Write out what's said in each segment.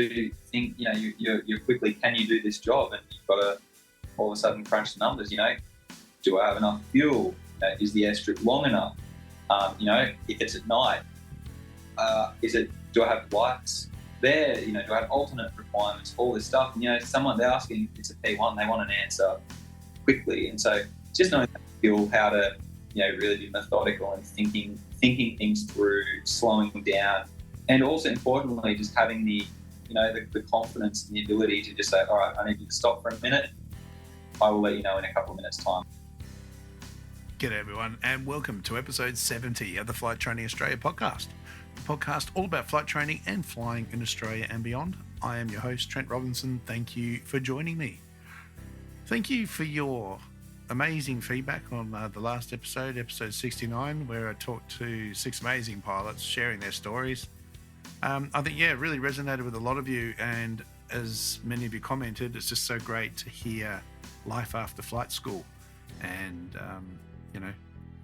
to think, you're quickly, can you do this job? And you've got to all of a sudden crunch the numbers, do I have enough fuel? Is the airstrip long enough? If it's at night, do I have lights there? Do I have alternate requirements? All this stuff. And, someone's asking, it's a P1, they want an answer quickly. And so it's just knowing how to, really be methodical and thinking things through, slowing down, and also importantly, just having the confidence and the ability to just say, all right, I need you to stop for a minute. I will let you know in a couple of minutes' time. G'day everyone, and welcome to episode 70 of the Flight Training Australia podcast. The podcast all about flight training and flying in Australia and beyond. I am your host, Trent Robinson. Thank you for joining me. Thank you for your amazing feedback on the last episode 69, where I talked to 6 amazing pilots sharing their stories. I think, it really resonated with a lot of you, and as many of you commented, it's just so great to hear life after flight school and,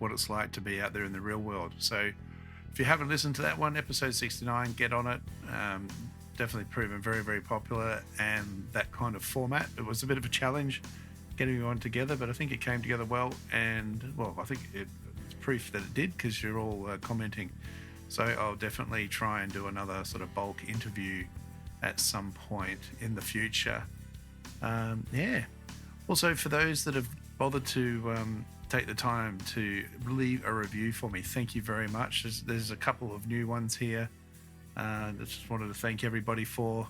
what it's like to be out there in the real world. So if you haven't listened to that one, episode 69, get on it. Definitely proven very, very popular, and that kind of format. It was a bit of a challenge getting everyone together, but I think it came together well, and I think it's proof that it did because you're all commenting. So I'll definitely try and do another sort of bulk interview at some point in the future. Also, for those that have bothered to take the time to leave a review for me, thank you very much. There's a couple of new ones here that just wanted to thank everybody for.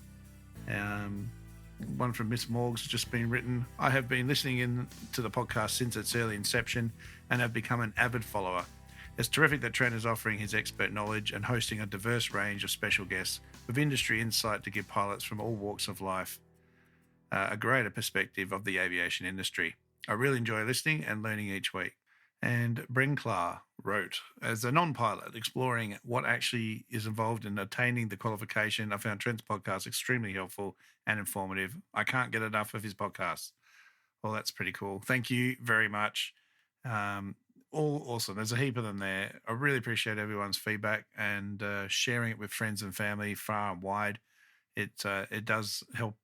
One from Miss Morg's just been written. I have been listening in to the podcast since its early inception and have become an avid follower. It's terrific that Trent is offering his expert knowledge and hosting a diverse range of special guests with industry insight to give pilots from all walks of life a greater perspective of the aviation industry. I really enjoy listening and learning each week. And Bren Clark wrote, as a non-pilot exploring what actually is involved in attaining the qualification, I found Trent's podcast extremely helpful and informative. I can't get enough of his podcasts. Well, that's pretty cool. Thank you very much. All awesome. There's a heap of them there. I really appreciate everyone's feedback and sharing it with friends and family far and wide. It does help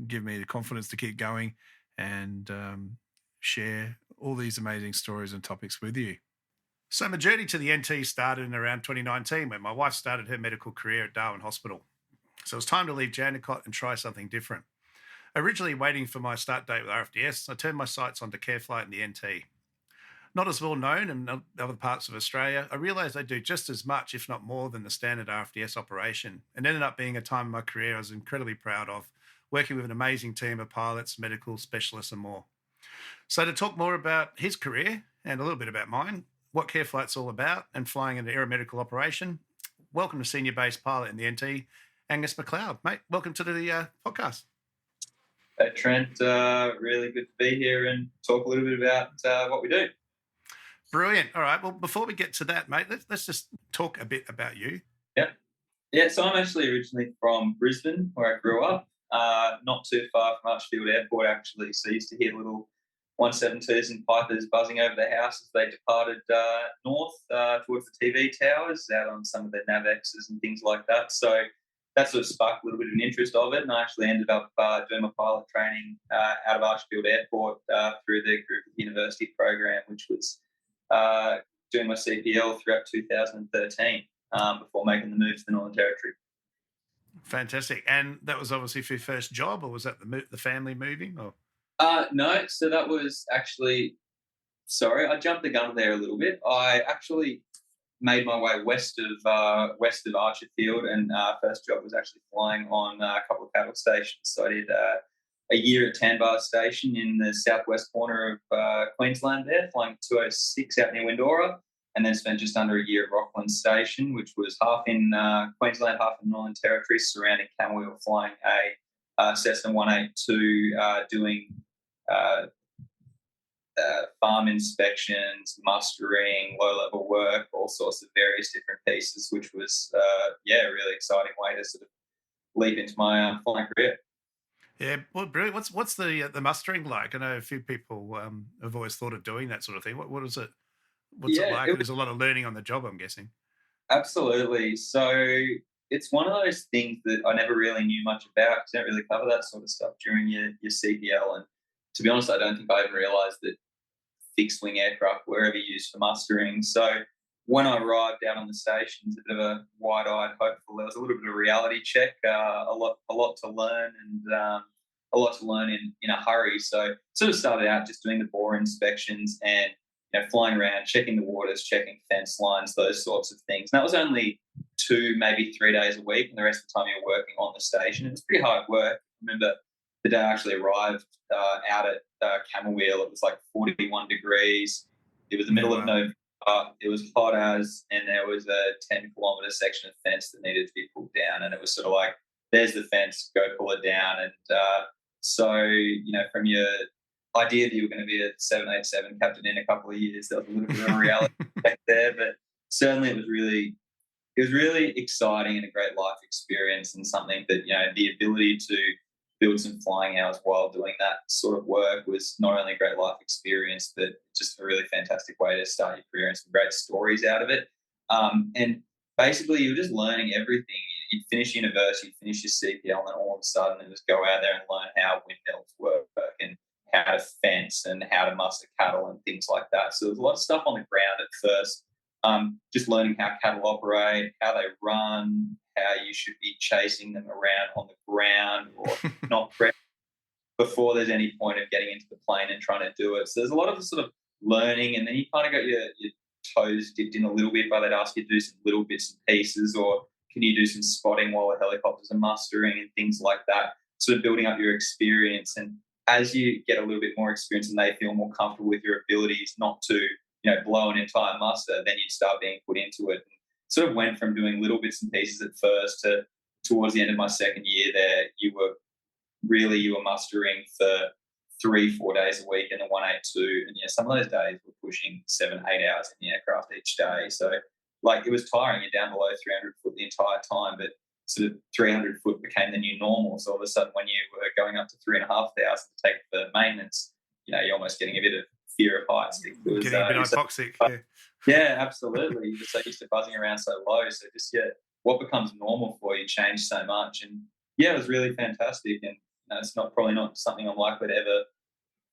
give me the confidence to keep going and share all these amazing stories and topics with you. So my journey to the NT started in around 2019 when my wife started her medical career at Darwin Hospital. So it was time to leave Jandakot and try something different. Originally waiting for my start date with RFDS, I turned my sights onto CareFlight and the NT. Not as well known in other parts of Australia, I realised they do just as much, if not more, than the standard RFDS operation, and ended up being a time in my career I was incredibly proud of, working with an amazing team of pilots, medical specialists and more. So to talk more about his career and a little bit about mine, what CareFlight's all about and flying an aeromedical operation, welcome to Senior Base Pilot in the NT, Angus McCleod. Mate, welcome to the podcast. Hey Trent, really good to be here and talk a little bit about what we do. Brilliant. All right, well, before we get to that, mate, let's just talk a bit about you. Yeah, so I'm actually originally from Brisbane, where I grew up. Not too far from Archfield Airport, actually. So I used to hear little 172s and Pipers buzzing over the house as they departed north towards the TV towers, out on some of the Nav Baxes and things like that. So that sort of sparked a little bit of an interest of it, and I actually ended up doing my pilot training out of Archfield Airport through the Group University program, which was doing my CPL throughout 2013 before making the move to the Northern Territory. Fantastic. And that was obviously for your first job, or was that the family moving? Or no, so that was actually, I jumped the gun there a little bit. I actually made my way west of Archerfield, and first job was actually flying on a couple of paddle stations. So I did a year at Tanbar Station in the southwest corner of Queensland there, flying 206 out near Windora, and then spent just under a year at Rockland Station, which was half in Queensland, half in Northern Territory, surrounding Camberwell, flying a Cessna 182, doing farm inspections, mustering, low-level work, all sorts of various different pieces, which was, a really exciting way to sort of leap into my flying career. Yeah, well, brilliant. What's the mustering like? I know a few people have always thought of doing that sort of thing. What is it? What's it like? There's a lot of learning on the job, I'm guessing. Absolutely. So it's one of those things that I never really knew much about because you don't really cover that sort of stuff during your CPL. And to be honest, I don't think I even realised that fixed wing aircraft were ever used for mustering. So when I arrived out on the station, it's a bit of a wide-eyed hopeful. There was a little bit of a reality check, a lot to learn, and a lot to learn in a hurry. So sort of started out just doing the bore inspections and flying around, checking the waters, checking fence lines, those sorts of things. And that was only 2, maybe 3 days a week, and the rest of the time you're working on the station. It was pretty hard work. I remember the day I actually arrived out at Camel Wheel, it was like 41 degrees. It was the middle of November. It was hot as, and there was a 10-kilometre section of fence that needed to be pulled down. And it was sort of like, there's the fence, go pull it down. And so, from your idea that you were going to be a 787 captain in a couple of years, there was a little bit of a reality check there. But certainly it was really exciting and a great life experience, and something that, the ability to build some flying hours while doing that sort of work was not only a great life experience, but just a really fantastic way to start your career and some great stories out of it. And basically you're just learning everything. You'd finish university, you'd finish your CPL, and then all of a sudden just go out there and learn how windmills work and how to fence and how to muster cattle and things like that. So there's a lot of stuff on the ground at first, just learning how cattle operate, how they run, how you should be chasing them around on the ground or not before there's any point of getting into the plane and trying to do it. So there's a lot of sort of learning, and then you kind of got your toes dipped in a little bit, but they'd ask you to do some little bits and pieces, or can you do some spotting while the helicopters are mustering and things like that, sort of building up your experience. And as you get a little bit more experience and they feel more comfortable with your abilities not to, blow an entire muster, then you start being put into it. And sort of went from doing little bits and pieces at first to towards the end of my second year there, you were mustering for 3-4 days a week in the 182. And some of those days were pushing 7-8 hours in the aircraft each day. So it was tiring. You're down below 300 foot the entire time, but sort of 300 foot became the new normal. So all of a sudden when you were going up to 3,500 to take for maintenance, you're almost getting a bit of fear of heights. Getting a bit hypoxic, yeah. Yeah, absolutely. You're just so used to buzzing around so low. So just, what becomes normal for you changed so much. And it was really fantastic. And it's probably not something I'm likely to ever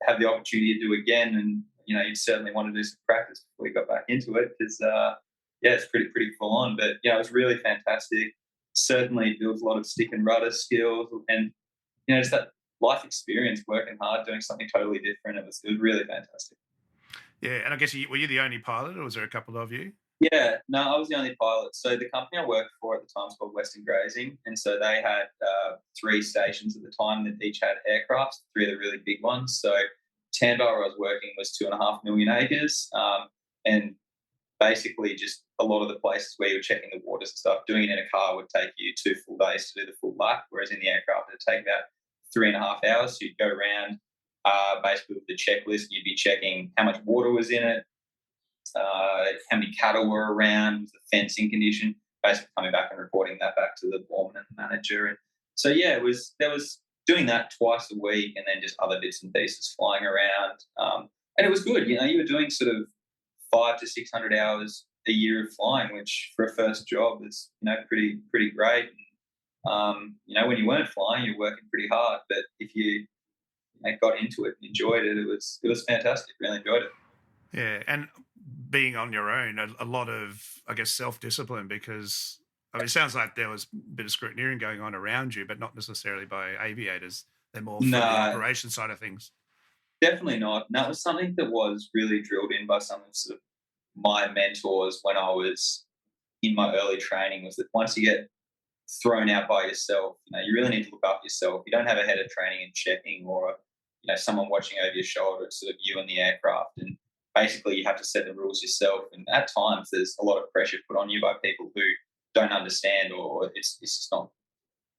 have the opportunity to do again. And, you'd certainly want to do some practice before you got back into it because, it's pretty full on. But, it was really fantastic. Certainly builds a lot of stick and rudder skills and, just that life experience, working hard, doing something totally different. It was really fantastic. Yeah, and I guess were you the only pilot, or was there a couple of you? Yeah, no, I was the only pilot. So the company I worked for at the time was called Western Grazing, and so they had 3 stations at the time that each had aircraft, 3 of the really big ones. So Tanbar, where I was working, was 2.5 million acres, and basically just a lot of the places where you were checking the waters and stuff, doing it in a car would take you 2 full days to do the full lap, whereas in the aircraft it would take about 3.5 hours. So you'd go around basically with the checklist, and you'd be checking how much water was in it, how many cattle were around, was the fencing condition, basically coming back and reporting that back to the foreman and the manager. And so, there was doing that twice a week, and then just other bits and pieces flying around. And it was good. You were doing sort of 500 to 600 hours a year of flying, which for a first job is, pretty great. And, when you weren't flying, you're working pretty hard. But if you got into it and enjoyed it, it was fantastic. Really enjoyed it. Yeah, and being on your own, a lot of, I guess, self-discipline, because it sounds like there was a bit of scrutineering going on around you, but not necessarily by aviators. They're more from the operation side of things. Definitely not. And that was something that was really drilled in by some of sort of my mentors when I was in my early training, was that once you get thrown out by yourself, you really need to look after yourself. You don't have a head of training and checking, or someone watching over your shoulder. It's sort of you and the aircraft, and basically you have to set the rules yourself. And at times there's a lot of pressure put on you by people who don't understand, or it's just not,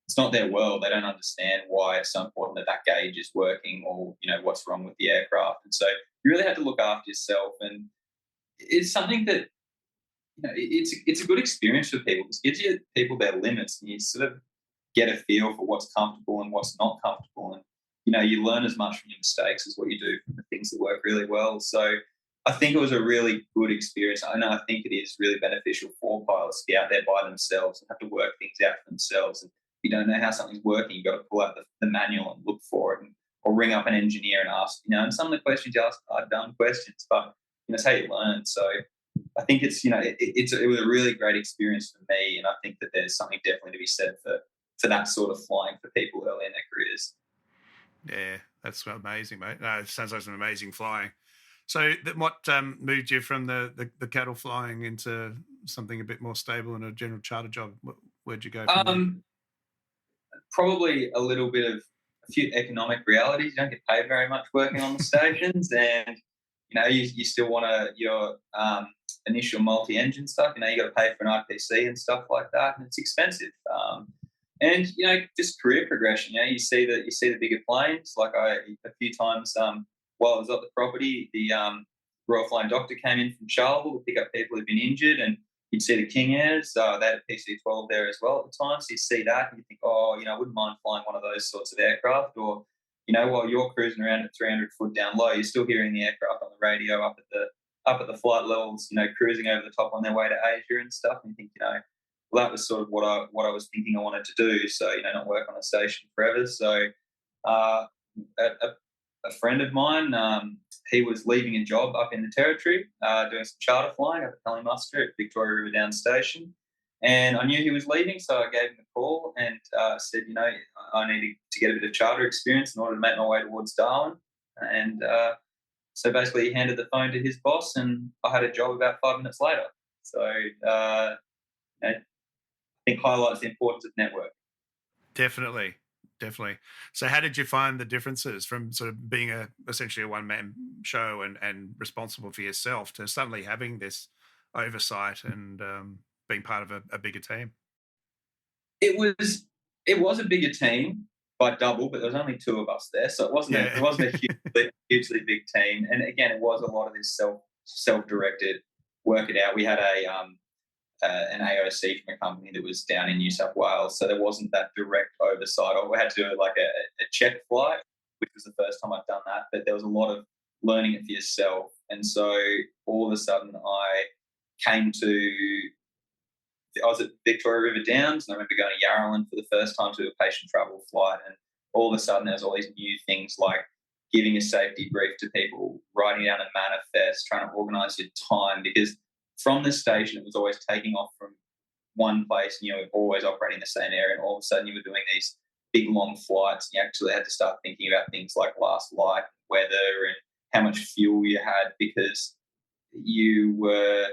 it's not their world. They don't understand why it's so important that gauge is working, or what's wrong with the aircraft. And so you really have to look after yourself. And it's something that it's a good experience for people. It gives you people their limits, and you sort of get a feel for what's comfortable and what's not comfortable. And you learn as much from your mistakes as what you do from the things that work really well. So I think it was a really good experience. I know I think it is really beneficial for pilots to be out there by themselves and have to work things out for themselves. And if you don't know how something's working, you've got to pull out the manual and look for it, or ring up an engineer and ask, and some of the questions you ask are dumb questions, but it's how you learn. So I think it's, it was a really great experience for me, and I think that there's something definitely to be said for that sort of flying for people early in their careers. Yeah, that's amazing, mate. No, it sounds like some amazing flying. So what moved you from the cattle flying into something a bit more stable and a general charter job? Where'd you go from there? Probably a few economic realities. You don't get paid very much working on the stations, and you still want your initial multi-engine stuff. You got to pay for an IPC and stuff like that, and it's expensive. And just career progression. You see the bigger planes. Like a few times while I was at the property, the Royal Flying Doctor came in from Charleville to pick up people who'd been injured, and you'd see the King Airs. They had a PC-12 there as well at the time, so you see that and you think, I wouldn't mind flying one of those sorts of aircraft. Or while you're cruising around at 300 foot down low, you're still hearing the aircraft on the radio up at the flight levels, cruising over the top on their way to Asia and stuff. And you think, well, that was sort of what I was thinking I wanted to do. So, not work on a station forever. So a friend of mine, he was leaving a job up in the Territory, doing some charter flying up at Muster at Victoria River Down Station. And I knew he was leaving, so I gave him a call and said, I needed to get a bit of charter experience in order to make my way towards Darwin. And so basically he handed the phone to his boss, and I had a job about 5 minutes later. So I think highlights the importance of network. Definitely. So how did you find the differences from sort of being essentially a one-man show and responsible for yourself to suddenly having this oversight and being part of a bigger team? It was a bigger team by double, but there was only 2 of us there, so it wasn't a hugely big team. And again, it was a lot of this self-directed, work it out. We had an AOC from a company that was down in New South Wales, so there wasn't that direct oversight. We had to do like a check flight, which was the first time I'd done that, but there was a lot of learning it for yourself. And so all of a sudden I was at Victoria River Downs, and I remember going to Yarralin for the first time to do a patient travel flight, and all of a sudden there's all these new things like giving a safety brief to people, writing down a manifest, trying to organise your time, because from the station it was always taking off from one place, and you were always operating the same area, and all of a sudden you were doing these big long flights, and you actually had to start thinking about things like last light, weather, and how much fuel you had, because you were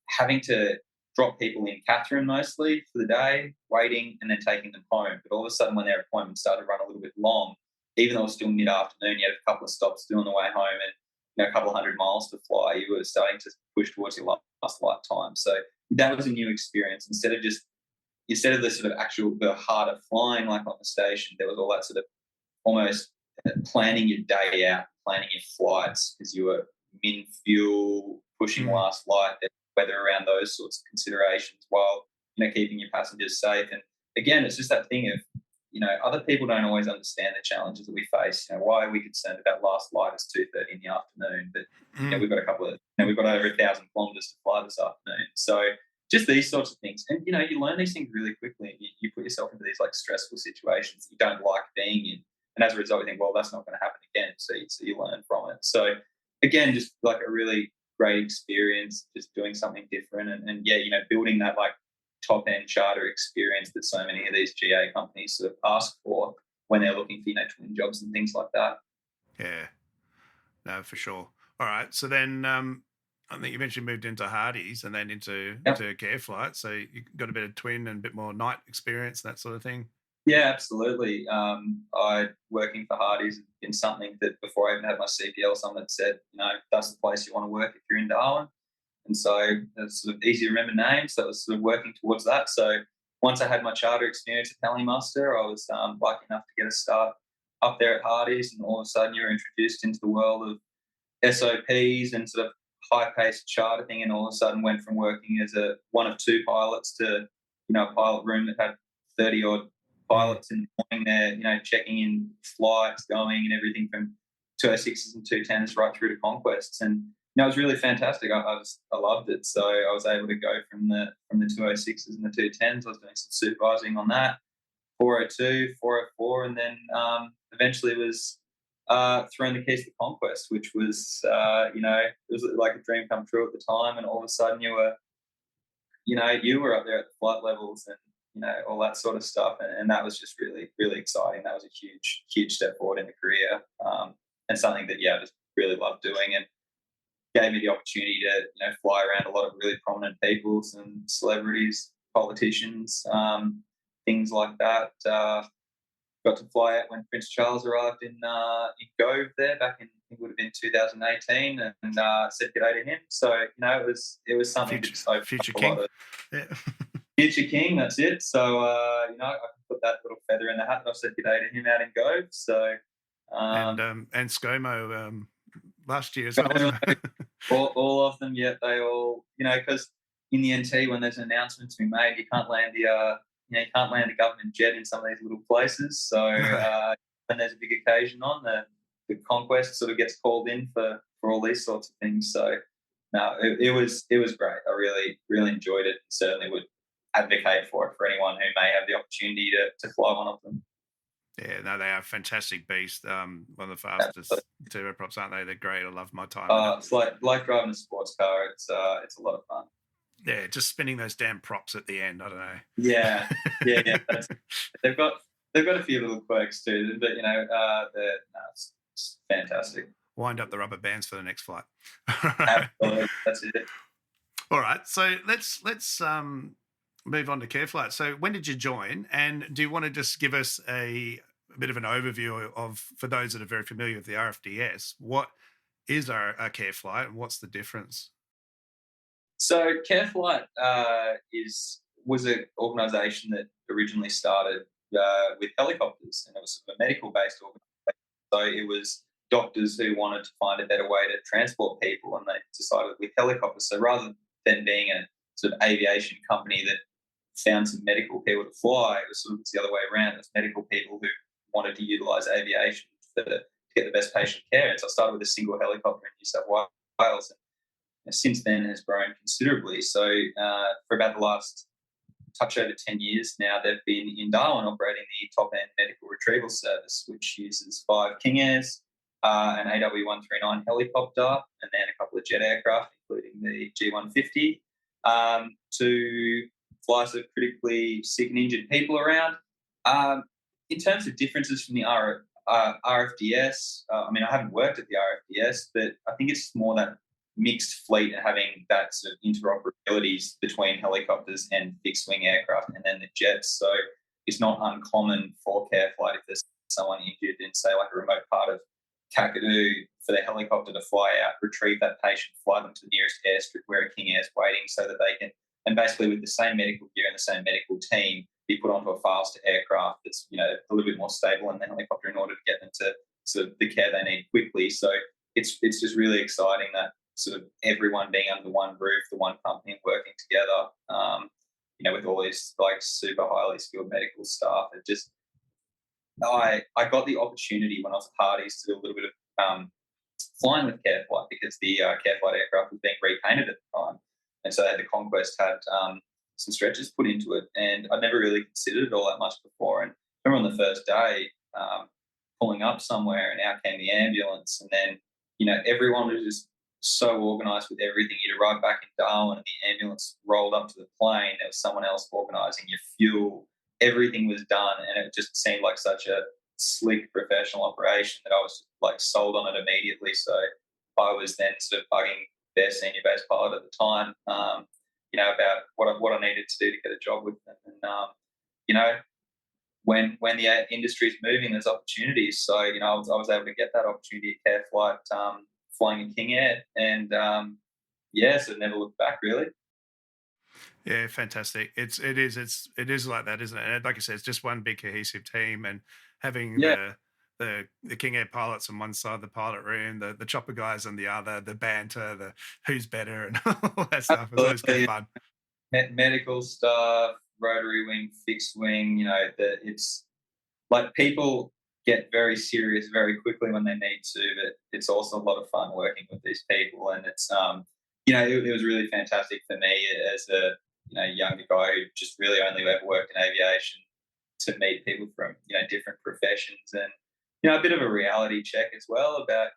having to drop people in Catherine mostly for the day, waiting, and then taking them home. But all of a sudden when their appointments started to run a little bit long, even though it was still mid-afternoon, you had a couple of stops to do on the way home and a couple of 100 miles to fly, you were starting to push towards your last light time. So that was a new experience. Instead of the sort of the harder flying like on the station, there was all that sort of almost planning your day out, planning your flights, because you were min fuel, pushing last light, weather around those sorts of considerations, while keeping your passengers safe. And again, it's just that thing of other people don't always understand the challenges that we face. Why are we concerned about last light? It's 2:30 in the afternoon, but we've got we've got over 1,000 kilometres to fly this afternoon. So just these sorts of things, and you learn these things really quickly, and you put yourself into these like stressful situations that you don't like being in, and as a result, you think, well, that's not going to happen again. So you learn from it. So again, just like a really great experience, just doing something different, and building that like top end charter experience that so many of these GA companies sort of ask for when they're looking for twin jobs and things like that. Yeah, no, for sure. All right, so then I think you mentioned moved into Hardy's and then into CareFlight, so you got a bit of twin and a bit more night experience and that sort of thing. Yeah, absolutely. Working for Hardy's has been something that before I even had my CPL, someone had said, that's the place you want to work if you're in Darwin. And so it's sort of easy to remember names. So I was sort of working towards that. So once I had my charter experience at Muster, I was lucky enough to get a start up there at Hardy's, and all of a sudden you're introduced into the world of SOPs and sort of high-paced charter thing, and all of a sudden went from working as one of 2 pilots to, a pilot room that had 30-odd pilots in the morning there, checking in flights, going and everything from 206s and 210s right through to conquests. And it was really fantastic. I loved it. So I was able to go from the 206s and the 210s. I was doing some supervising on that, 402, 404, and then eventually was thrown the keys to Conquest, which was, it was like a dream come true at the time. And all of a sudden you were up there at the flight levels and, all that sort of stuff. And that was just really, really exciting. That was a huge, huge step forward in the career, and something that, I just really loved doing, and gave me the opportunity to, fly around a lot of really prominent people, some celebrities, politicians, things like that. Got to fly out when Prince Charles arrived in Gove there back in, I think it would have been 2018, and said good day to him. So it was something future king. Yeah. Future king, that's it. So I can put that little feather in the hat that I've said good day to him out in Gove. So and ScoMo last year as well. all of them, yeah, they all, because in the NT when there's an announcement to be made, you can't land the government jet in some of these little places. So when there's a big occasion on, the Conquest sort of gets called in for all these sorts of things. So no, it was great. I really, really enjoyed it. Certainly would advocate for it for anyone who may have the opportunity to fly one of them. Yeah, no, they are fantastic beasts. One of the fastest turboprops, aren't they? They're great. I love my time. It's like driving a sports car. It's a lot of fun. Yeah, just spinning those damn props at the end. I don't know. Yeah. They've got a few little quirks too, but it's fantastic. Wind up the rubber bands for the next flight. Absolutely, that's it. All right, so let's move on to CareFlight. So when did you join, and do you want to just give us a bit of an overview of, for those that are very familiar with the RFDS, what is our CareFlight and what's the difference? So CareFlight was an organisation that originally started with helicopters, and it was a medical-based organisation. So it was doctors who wanted to find a better way to transport people, and they decided with helicopters. So rather than being a sort of aviation company that found some medical people to fly, it was sort of the other way around. It was medical people who wanted to utilise aviation to get the best patient care. And so I started with a single helicopter in New South Wales, and since then has grown considerably. So for about the last touch over 10 years now, they've been in Darwin operating the top-end medical retrieval service, which uses 5 King Airs, an AW139 helicopter, and then a couple of jet aircraft, including the G150, to fly some critically sick and injured people around. In terms of differences from the RFDS, I haven't worked at the RFDS, but I think it's more that mixed fleet and having that sort of interoperabilities between helicopters and fixed-wing aircraft and then the jets. So it's not uncommon for CareFlight, if there's someone injured in, say, like a remote part of Kakadu, for the helicopter to fly out, retrieve that patient, fly them to the nearest airstrip where a King Air's waiting, so that they can, and basically with the same medical gear and the same medical team, be put onto a faster aircraft that's, a little bit more stable than the helicopter in order to get them to sort of the care they need quickly. So it's just really exciting that sort of everyone being under one roof, the one company, and working together, with all these like super highly skilled medical staff. It just, I got the opportunity when I was at Hardy's to do a little bit of flying with CareFlight, because the CareFlight aircraft was being repainted at the time. And so the Conquest had some stretchers put into it, and I'd never really considered it all that much before. And I remember on the first day pulling up somewhere, and out came the ambulance, and then, everyone was just so organised with everything. You'd arrive back in Darwin and the ambulance rolled up to the plane. There was someone else organising your fuel. Everything was done, and it just seemed like such a slick professional operation that I was like sold on it immediately. So I was then sort of bugging their senior base pilot at the time, about what I needed to do to get a job with them. And when the industry's moving, there's opportunities. So I was able to get that opportunity at CareFlight, flying a King Air, and so never looked back, really. Yeah, fantastic. It is like that, isn't it? And like I said, it's just one big cohesive team, and having the King Air pilots on one side of the pilot room, the chopper guys on the other, the banter, the who's better, and all that stuff. It's always good fun. Medical stuff, rotary wing, fixed wing. It's like people get very serious very quickly when they need to, but it's also a lot of fun working with these people. And it's, it was really fantastic for me as a, younger guy who just really only ever worked in aviation to meet people from, different professions and, a bit of a reality check as well about,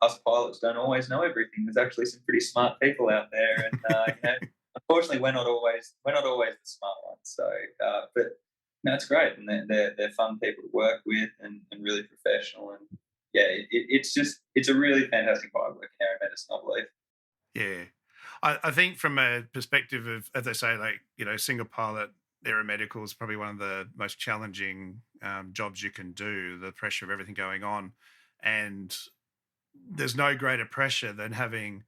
us pilots don't always know everything. There's actually some pretty smart people out there, and unfortunately, we're not always the smart ones. So, but no, it's great, and they're fun people to work with, and really professional. And yeah, it's a really fantastic vibe working in aeromedicine, I believe. Yeah, I think from a perspective of, as they say, like single pilot aeromedical is probably one of the most challenging jobs you can do. The pressure of everything going on, and there's no greater pressure than having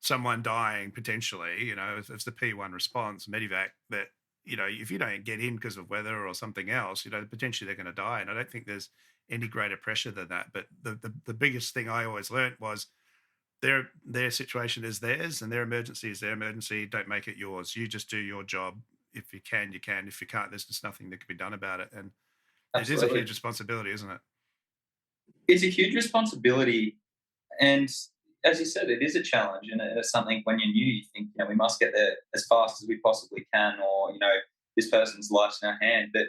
someone dying potentially, if it's the P1 response, medevac, that, if you don't get in because of weather or something else, potentially they're going to die. And I don't think there's any greater pressure than that. But the biggest thing I always learned was their situation is theirs and their emergency is their emergency. Don't make it yours. You just do your job. If you can, you can. If you can't, there's just nothing that can be done about it. And Absolutely. It is a huge responsibility, isn't it? It's a huge responsibility. And as you said, it is a challenge, and it's something when you're new, you think, we must get there as fast as we possibly can, or, this person's life's in our hand. But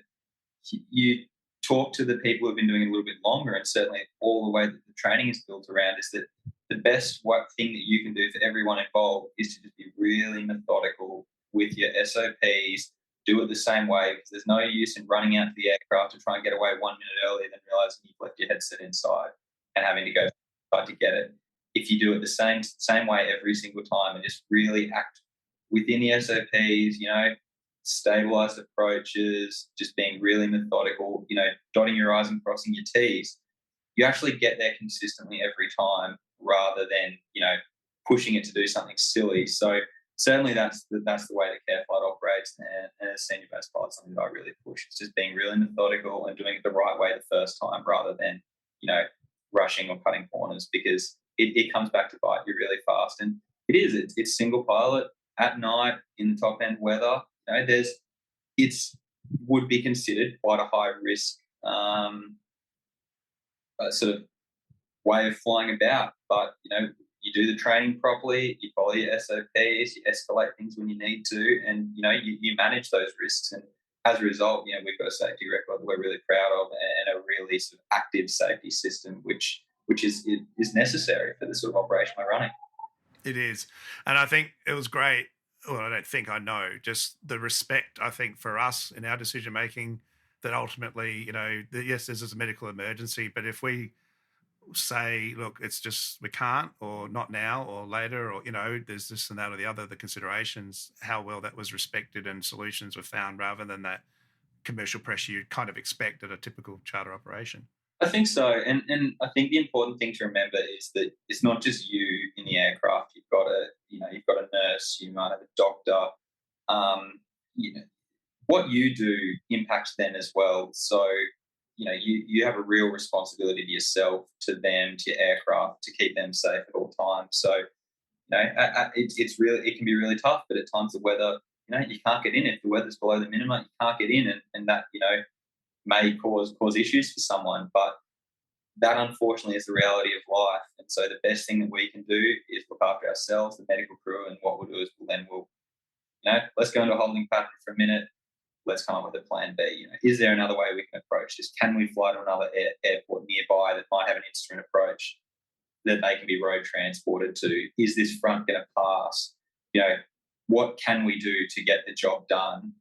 you talk to the people who've been doing it a little bit longer, and certainly all the way that the training is built around is that the best thing that you can do for everyone involved is to just be really methodical with your SOPs, do it the same way, because there's no use in running out to the aircraft to try and get away 1 minute earlier than realising you've left your headset inside and having to go to get it. If you do it the same way every single time and just really act within the SOPs, stabilised approaches, just being really methodical, dotting your I's and crossing your T's, you actually get there consistently every time rather than, pushing it to do something silly. So certainly that's the way that CareFlight operates, and as senior base pilot, something that I really push. It's just being really methodical and doing it the right way the first time rather than, rushing or cutting corners, because it comes back to bite you really fast. And it's single pilot at night in the top end weather. It's would be considered quite a high risk sort of way of flying about. But, you do the training properly, you follow your SOPs, you escalate things when you need to, and, you manage those risks. And as a result, we've got a safety record that we're really proud of, and a really sort of active safety system, which is necessary for the sort of operation we're running. It is. And I think it was great. Well, I don't think I know, just the respect, I think, for us in our decision making, that ultimately, yes, this is a medical emergency, but if we say, look, it's just we can't, or not now, or later, or there's this and that or the other, the considerations, how well that was respected and solutions were found rather than that commercial pressure you'd kind of expect at a typical charter operation. I think so, and I think the important thing to remember is that it's not just you in the aircraft. You've got a nurse, you might have a doctor. What you do impacts them as well. So you have a real responsibility to yourself, to them, to your aircraft, to keep them safe at all times. So, it can be really tough, but at times the weather, you can't get in. If the weather's below the minimum, you can't get in, and that, may cause issues for someone. But that, unfortunately, is the reality of life. And so the best thing that we can do is look after ourselves, the medical crew, and what we'll do is we'll let's go into a holding pattern for a minute. Let's come up with a plan B. Is there another way we can approach this? Can we fly to another airport nearby that might have an instrument approach that they can be road transported to? Is this front going to pass? What can we do to get the job done?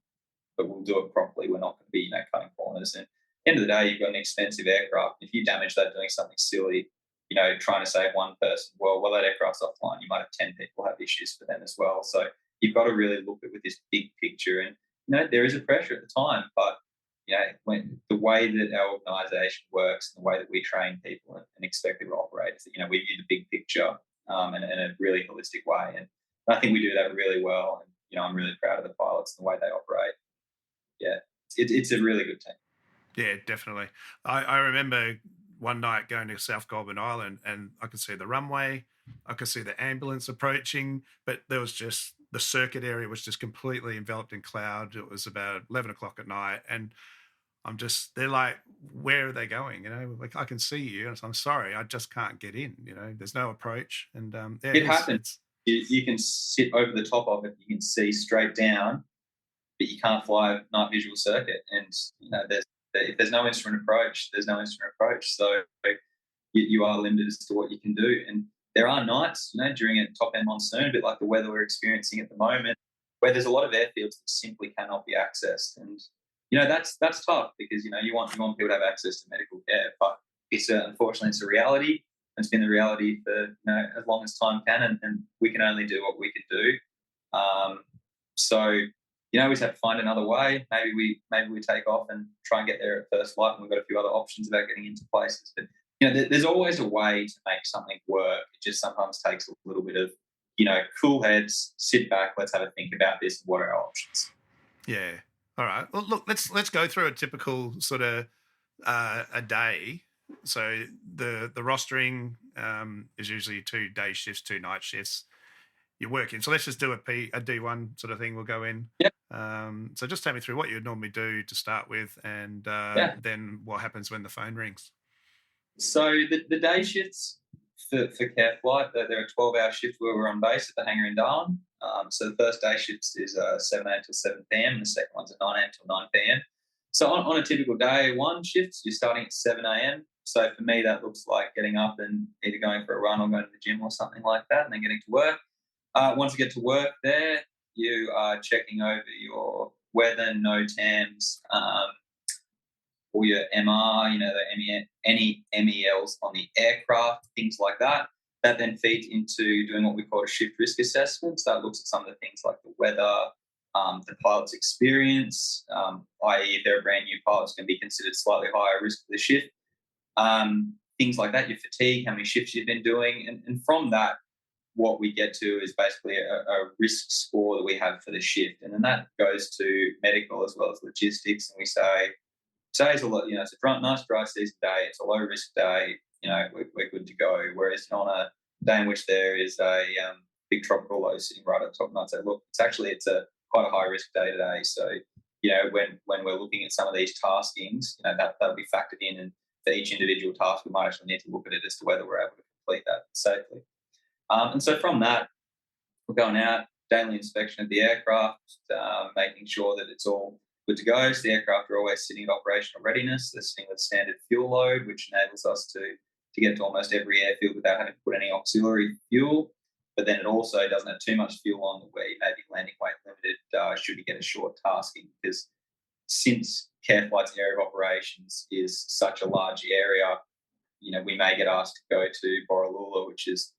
But we'll do it properly. We're not going to be, cutting corners. And at the end of the day, you've got an expensive aircraft. If you damage that doing something silly, trying to save one person, well, that aircraft's offline. You might have 10 people have issues for them as well. So you've got to really look at with this big picture. And there is a pressure at the time, but when the way that our organisation works and the way that we train people and expect people to operate is that we view the big picture in a really holistic way, and I think we do that really well. And I'm really proud of the pilots and the way they operate. Yeah, it's a really good team. Yeah, definitely. I remember one night going to South Goulburn Island, and I could see the runway, I could see the ambulance approaching, but there was just the circuit area was just completely enveloped in cloud. It was about 11 o'clock at night, and they're like, where are they going? You know, like, I can see you, and I'm sorry, I just can't get in. You know, there's no approach, and It happens. You can sit over the top of it. You can see straight down, but you can't fly a night visual circuit. And if there's no instrument approach, there's no instrument approach. So you are limited as to what you can do. And there are nights, during a top end monsoon, a bit like the weather we're experiencing at the moment, where there's a lot of airfields that simply cannot be accessed. And that's tough, because you want people to have access to medical care, but unfortunately it's a reality. It's been the reality for as long as time can, and we can only do what we can do. So we just have to find another way. Maybe we take off and try and get there at first light, and we've got a few other options about getting into places. But there's always a way to make something work. It just sometimes takes a little bit of cool heads, sit back, let's have a think about this. What are our options? Yeah. All right. Well, look, let's go through a typical sort of a day. So the rostering is usually 2 day shifts, 2 night shifts. You're working. So let's just do a D1 sort of thing. We'll go in. Yep. So just take me through what you'd normally do to start with, and then what happens when the phone rings. So the day shifts for CareFlight, there are 12-hour shifts where we're on base at the hangar in Darwin. So the first day shift is 7 a.m. till 7 p.m. and the second one's at 9 a.m. till 9 p.m. So on a typical day one shift, you're starting at 7 a.m. So for me, that looks like getting up and either going for a run or going to the gym or something like that, and then getting to work. Once you get to work there, you are checking over your weather, NOTAMs, or your MR, any MELs on the aircraft, things like that. That then feeds into doing what we call a shift risk assessment. So that looks at some of the things like the weather, the pilot's experience, i.e. if they're a brand new pilot, it's going to be considered slightly higher risk for the shift. Things like that, your fatigue, how many shifts you've been doing. And from that, what we get to is basically a risk score that we have for the shift. And then that goes to medical as well as logistics. And we say, today's it's a nice dry season day, it's a low risk day, we're good to go. Whereas on a day in which there is a big tropical low sitting right at the top, and I'd say, look, it's quite a high risk day today. So, when we're looking at some of these taskings, that'll be factored in, and for each individual task, we might actually need to look at it as to whether we're able to complete that safely. And so from that, we're going out, daily inspection of the aircraft, making sure that it's all good to go. So the aircraft are always sitting at operational readiness. They're sitting with standard fuel load, which enables us to get to almost every airfield without having to put any auxiliary fuel. But then it also doesn't have too much fuel on that we may be landing weight limited should we get a short tasking, because since CareFlight's area of operations is such a large area, we may get asked to go to Borroloola, which is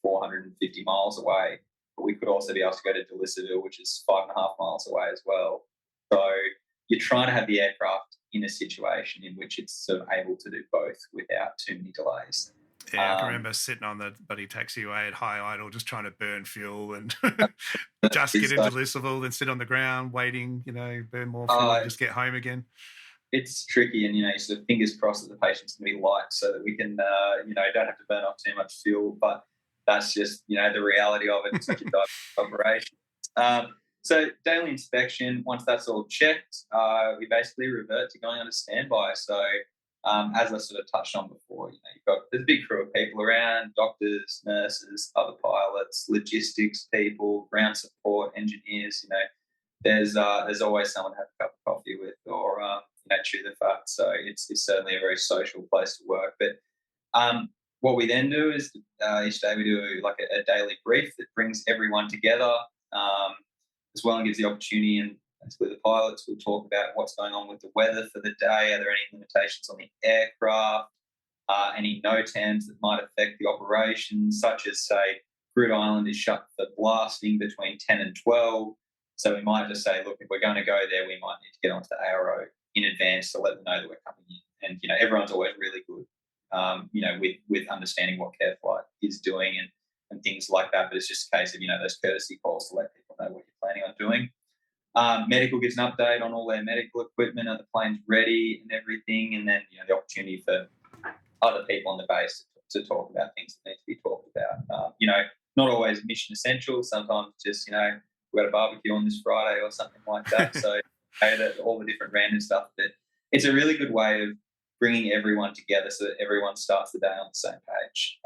450 miles away, but we could also be asked to go to Delisaville, which is 5.5 miles away as well. So you're trying to have the aircraft in a situation in which it's sort of able to do both without too many delays. Yeah, I can remember sitting on the buddy taxiway at high idle, just trying to burn fuel and just get into Delisaville, then sit on the ground waiting, burn more fuel and just get home again. It's tricky, and you sort of fingers crossed that the patient's going to be light so that we can, don't have to burn off too much fuel. But that's just, the reality of it. It's such a diverse operation. So daily inspection, once that's all checked, we basically revert to going on a standby. So as I sort of touched on before, there's a big crew of people around, doctors, nurses, other pilots, logistics people, ground support, engineers. There's always someone to have a cup of coffee with or chew the fat. So it's certainly a very social place to work. But what we then do is each day we do like a daily brief that brings everyone together as well, and gives the opportunity, and basically the pilots will talk about what's going on with the weather for the day. Are there any limitations on the aircraft? Any NOTAMs that might affect the operation, such as, say, Groote Island is shut for blasting between 10 and 12. So we might just say, look, if we're going to go there, we might need to get onto the Aero in advance to let them know that we're coming in. And, everyone's always really good, with understanding what CareFlight is doing and things like that. But it's just a case of, those courtesy calls to let people know what you're planning on doing. Medical gives an update on all their medical equipment, are the planes ready and everything. And then, the opportunity for other people on the base to talk about things that need to be talked about. Not always mission essential. Sometimes just, we've got a barbecue on this Friday or something like that. So all the different random stuff that it's a really good way of bringing everyone together so that everyone starts the day on the same page,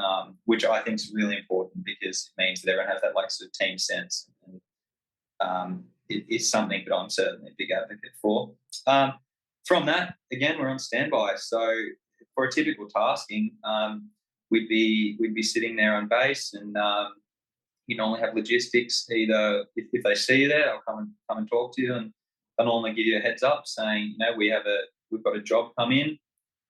which I think is really important because it means that everyone has that like sort of team sense. And it's something that I'm certainly a big advocate for. From that, again, we're on standby. So for a typical tasking, we'd be sitting there on base, and you normally have logistics. Either if they see you there, they'll come and talk to you, and they'll normally give you a heads up saying, we've got a job come in.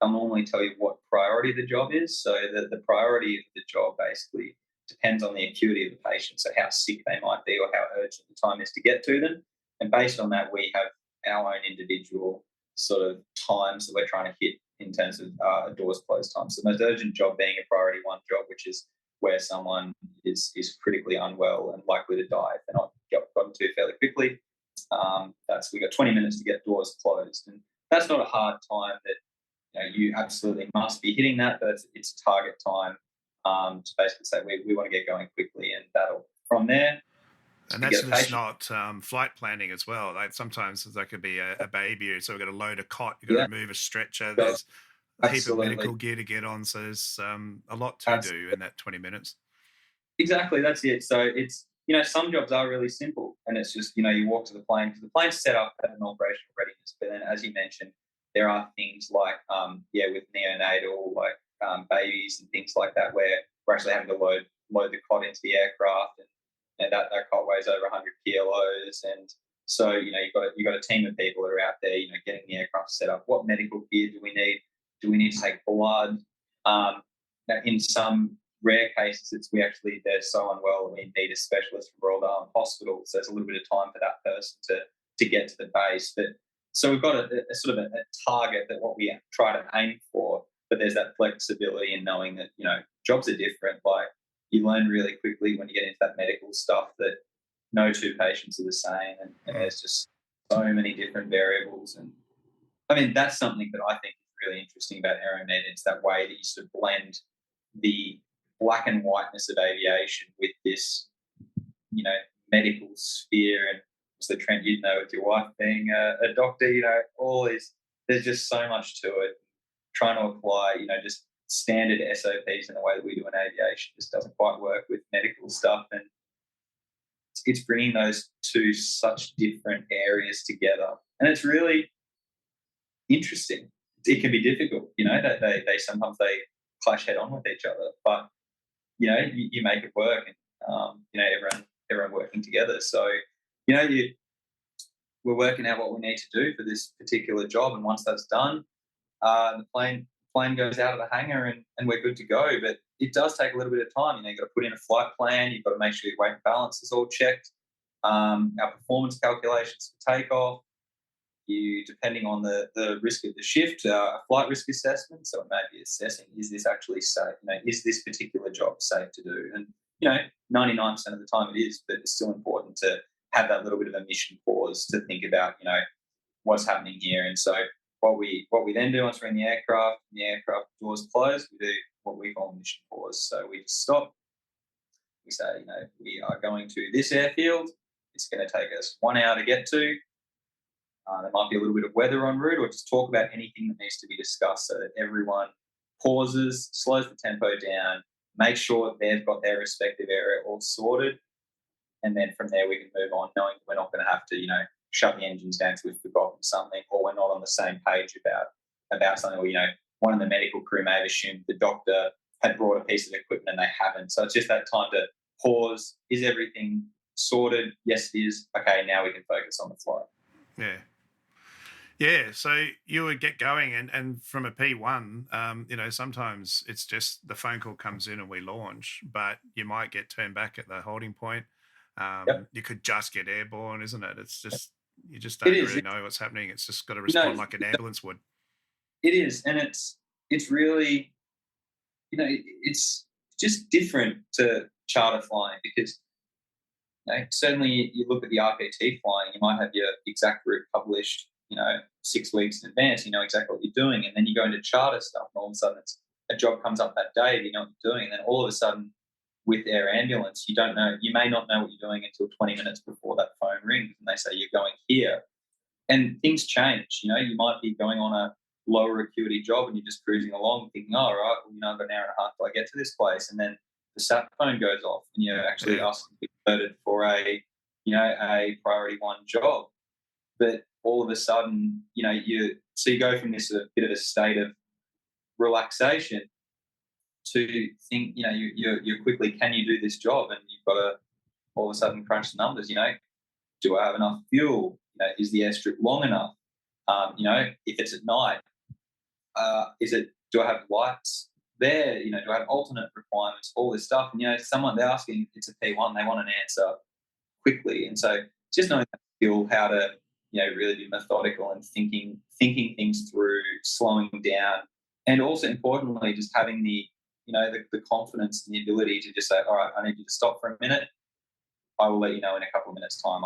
They'll normally tell you what priority the job is. So the priority of the job basically depends on the acuity of the patient, so how sick they might be or how urgent the time is to get to them. And based on that, we have our own individual sort of times that we're trying to hit in terms of a doors closed time. So the most urgent job being a priority 1 job, which is where someone is critically unwell and likely to die if they're not gotten to fairly quickly. We got 20 minutes to get doors closed, and that's not a hard time that you absolutely must be hitting that, but it's a target time to basically say we want to get going quickly, and that'll from there. And that's just not flight planning as well. Like sometimes there could be a baby, so we've got to load a cot, you've got to move a stretcher. There's a heap of medical gear to get on, so there's a lot to do in that 20 minutes. Exactly, that's it. So it's some jobs are really simple, and it's just you walk to the plane because the plane's set up at an operational readiness. But then, as you mentioned, there are things like with neonatal, like babies and things like that, where we're actually having to load the cot into the aircraft, and that cot weighs over 100 kilos, and so you've got a team of people that are out there, getting the aircraft set up. What medical gear do we need? Do we need to take blood? Now, in some rare cases, they're so unwell that we need a specialist from Royal Darwin Hospital, so there's a little bit of time for that person to get to the base. But so we've got a sort of a target that what we try to aim for, but there's that flexibility in knowing that jobs are different. Like you learn really quickly when you get into that medical stuff that no 2 patients are the same, and there's just so many different variables. And I mean, that's something that I think is really interesting about Aeromed. It's that way that you sort of blend the black and whiteness of aviation with this, medical sphere. And so Trent, with your wife being a doctor, all these, there's just so much to it. Trying to apply, just standard SOPs in the way that we do in aviation just doesn't quite work with medical stuff. And it's bringing those 2 such different areas together. And it's really interesting. It can be difficult, that they sometimes they clash head on with each other, but you make it work, and everyone working together. So we're working out what we need to do for this particular job, and once that's done, the plane goes out of the hangar, and we're good to go. But it does take a little bit of time. You've got to put in a flight plan. You've got to make sure your weight and balance is all checked. Our performance calculations for takeoff. Depending on the risk of the shift, a flight risk assessment. So it may be assessing, is this actually safe? Is this particular job safe to do? And 99% of the time it is, but it's still important to have that little bit of a mission pause to think about, what's happening here. And so what we then do once we're in the aircraft doors closed, we do what we call mission pause. So we just stop. We say, we are going to this airfield. It's going to take us 1 hour to get to. There might be a little bit of weather en route, or just talk about anything that needs to be discussed so that everyone pauses, slows the tempo down, make sure they've got their respective area all sorted, and then from there we can move on, knowing we're not going to have to, shut the engines down because we've forgotten something, or we're not on the same page about something. Or, one of the medical crew may have assumed the doctor had brought a piece of equipment and they haven't. So it's just that time to pause. Is everything sorted? Yes, it is. Okay, now we can focus on the flight. Yeah. Yeah, so you would get going, and from a P1, sometimes it's just the phone call comes in and we launch, but you might get turned back at the holding point. You could just get airborne, isn't it? It's just, you just don't really know what's happening. It's just got to respond like an ambulance would. It is, and it's really, it's just different to charter flying because certainly you look at the RPT flying, you might have your exact route published 6 weeks in advance, you know exactly what you're doing. And then you go into charter stuff, and all of a sudden a job comes up that day, you know what you're doing. And then all of a sudden with air ambulance, you may not know what you're doing until 20 minutes before that phone rings and they say you're going here. And things change. You might be going on a lower acuity job and you're just cruising along thinking, oh, all right, well, I've got an hour and a half till I get to this place. And then the sat phone goes off and you're actually asked to be converted for a priority one job. But all of a sudden, you go from this bit of a state of relaxation to think, you're quickly, can you do this job? And you've got to all of a sudden crunch the numbers. Do I have enough fuel? Is the airstrip long enough? If it's at night, do I have lights there? Do I have alternate requirements? All this stuff. And they're asking, it's a P1, they want an answer quickly. And so just knowing that skill, how to really be methodical and thinking things through, slowing down, and also importantly, just having the confidence and the ability to just say, all right, I need you to stop for a minute. I will let you know in a couple of minutes' time.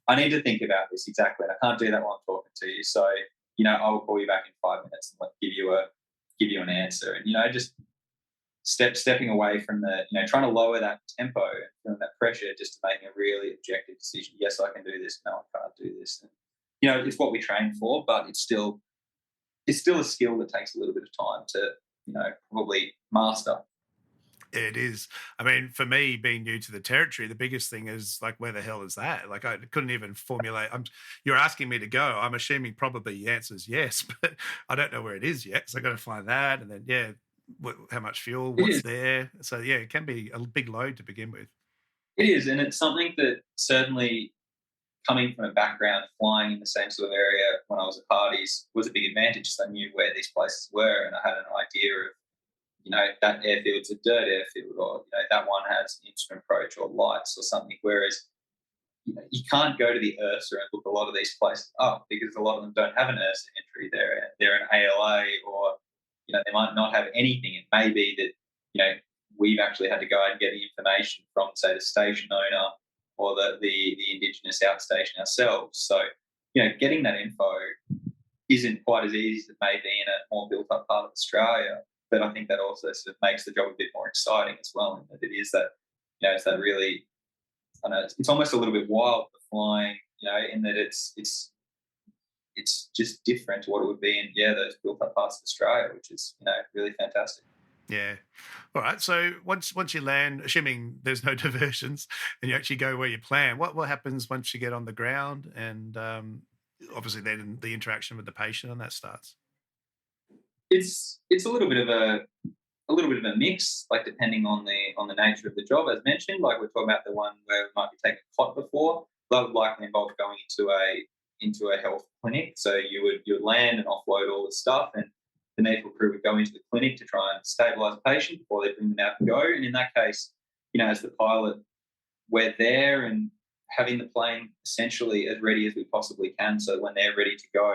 I need to think about this exactly, and I can't do that while I'm talking to you. So, I will call you back in 5 minutes and give you an answer. And just stepping away from the trying to lower that tempo and that pressure, just to making a really objective decision. Yes, I can do this. No, I can't do this. And, it's what we train for, but it's still a skill that takes a little bit of time to probably master. It is. I mean, for me, being new to the territory, the biggest thing is like, where the hell is that? Like, I couldn't even formulate. You're asking me to go. I'm assuming probably the answer is yes, but I don't know where it is yet. So I got to find that, and then how much fuel, what's there. So it can be a big load to begin with. It is, and it's something that certainly, coming from a background flying in the same sort of area when I was at parties, was a big advantage. So I knew where these places were, and I had an idea of, that airfield's a dirt airfield, or, that one has an instrument approach or lights or something. Whereas, you can't go to the AMSA and look a lot of these places up, because a lot of them don't have an AMSA entry. They're an ALA, or, they might not have anything. It may be that, we've actually had to go out and get the information from, say, the station owner or the Indigenous outstation ourselves. So, getting that info isn't quite as easy as it may be in a more built-up part of Australia. But I think that also sort of makes the job a bit more exciting as well. And that it is that, it's that really, I know it's almost a little bit wild, the flying, in that it's just different to what it would be in, those built-up parts of Australia, which is, really fantastic. Yeah. All right. So once you land, assuming there's no diversions, and you actually go where you plan, what happens once you get on the ground? And obviously then the interaction with the patient, and that starts. It's a little bit of a mix, like depending on the nature of the job. As mentioned, like we're talking about the one where we might be taking a cot before, that would likely involve going into a health clinic. So you would land and offload all the stuff, and the medical crew would go into the clinic to try and stabilise the patient before they bring them out to go. And in that case, as the pilot, we're there and having the plane essentially as ready as we possibly can. So when they're ready to go,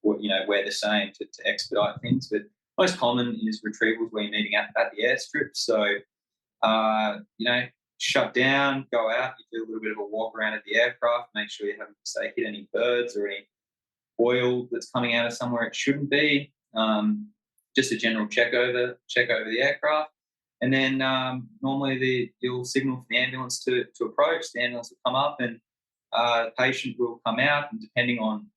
we're the same to expedite things. But most common is retrievals where you're meeting at the airstrip. So, shut down, go out, you do a little bit of a walk around at the aircraft, make sure you haven't, say, hit any birds or any oil that's coming out of somewhere it shouldn't be. Just a general check over the aircraft. And then normally you'll signal for the ambulance to approach. The ambulance will come up, and the patient will come out, and depending on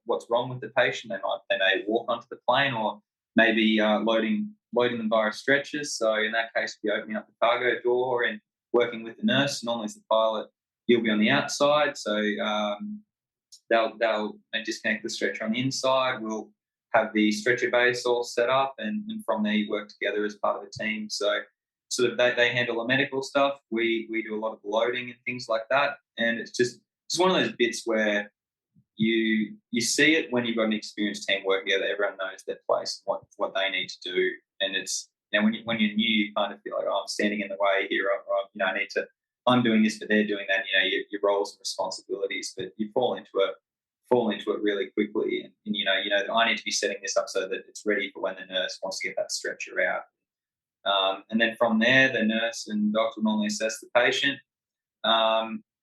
what's wrong with the patient, they may walk onto the plane, or maybe loading them via stretchers. So in that case, we'll be opening up the cargo door and working with the nurse. Normally, as the pilot, you'll be on the outside, so they'll disconnect the stretcher on the inside. We'll have the stretcher base all set up, and from there you work together as part of the team. So sort of they handle the medical stuff. We do a lot of the loading and things like that, and it's just one of those bits where you see it when you've got an experienced team working together. Everyone knows their place, what they need to do, and it's when you're new, you kind of feel like, I'm standing in the way here. I'm doing this, but they're doing that. Your roles and responsibilities, but you fall into it really quickly, and I need to be setting this up so that it's ready for when the nurse wants to get that stretcher out. And then from there, the nurse and doctor will normally assess the patient,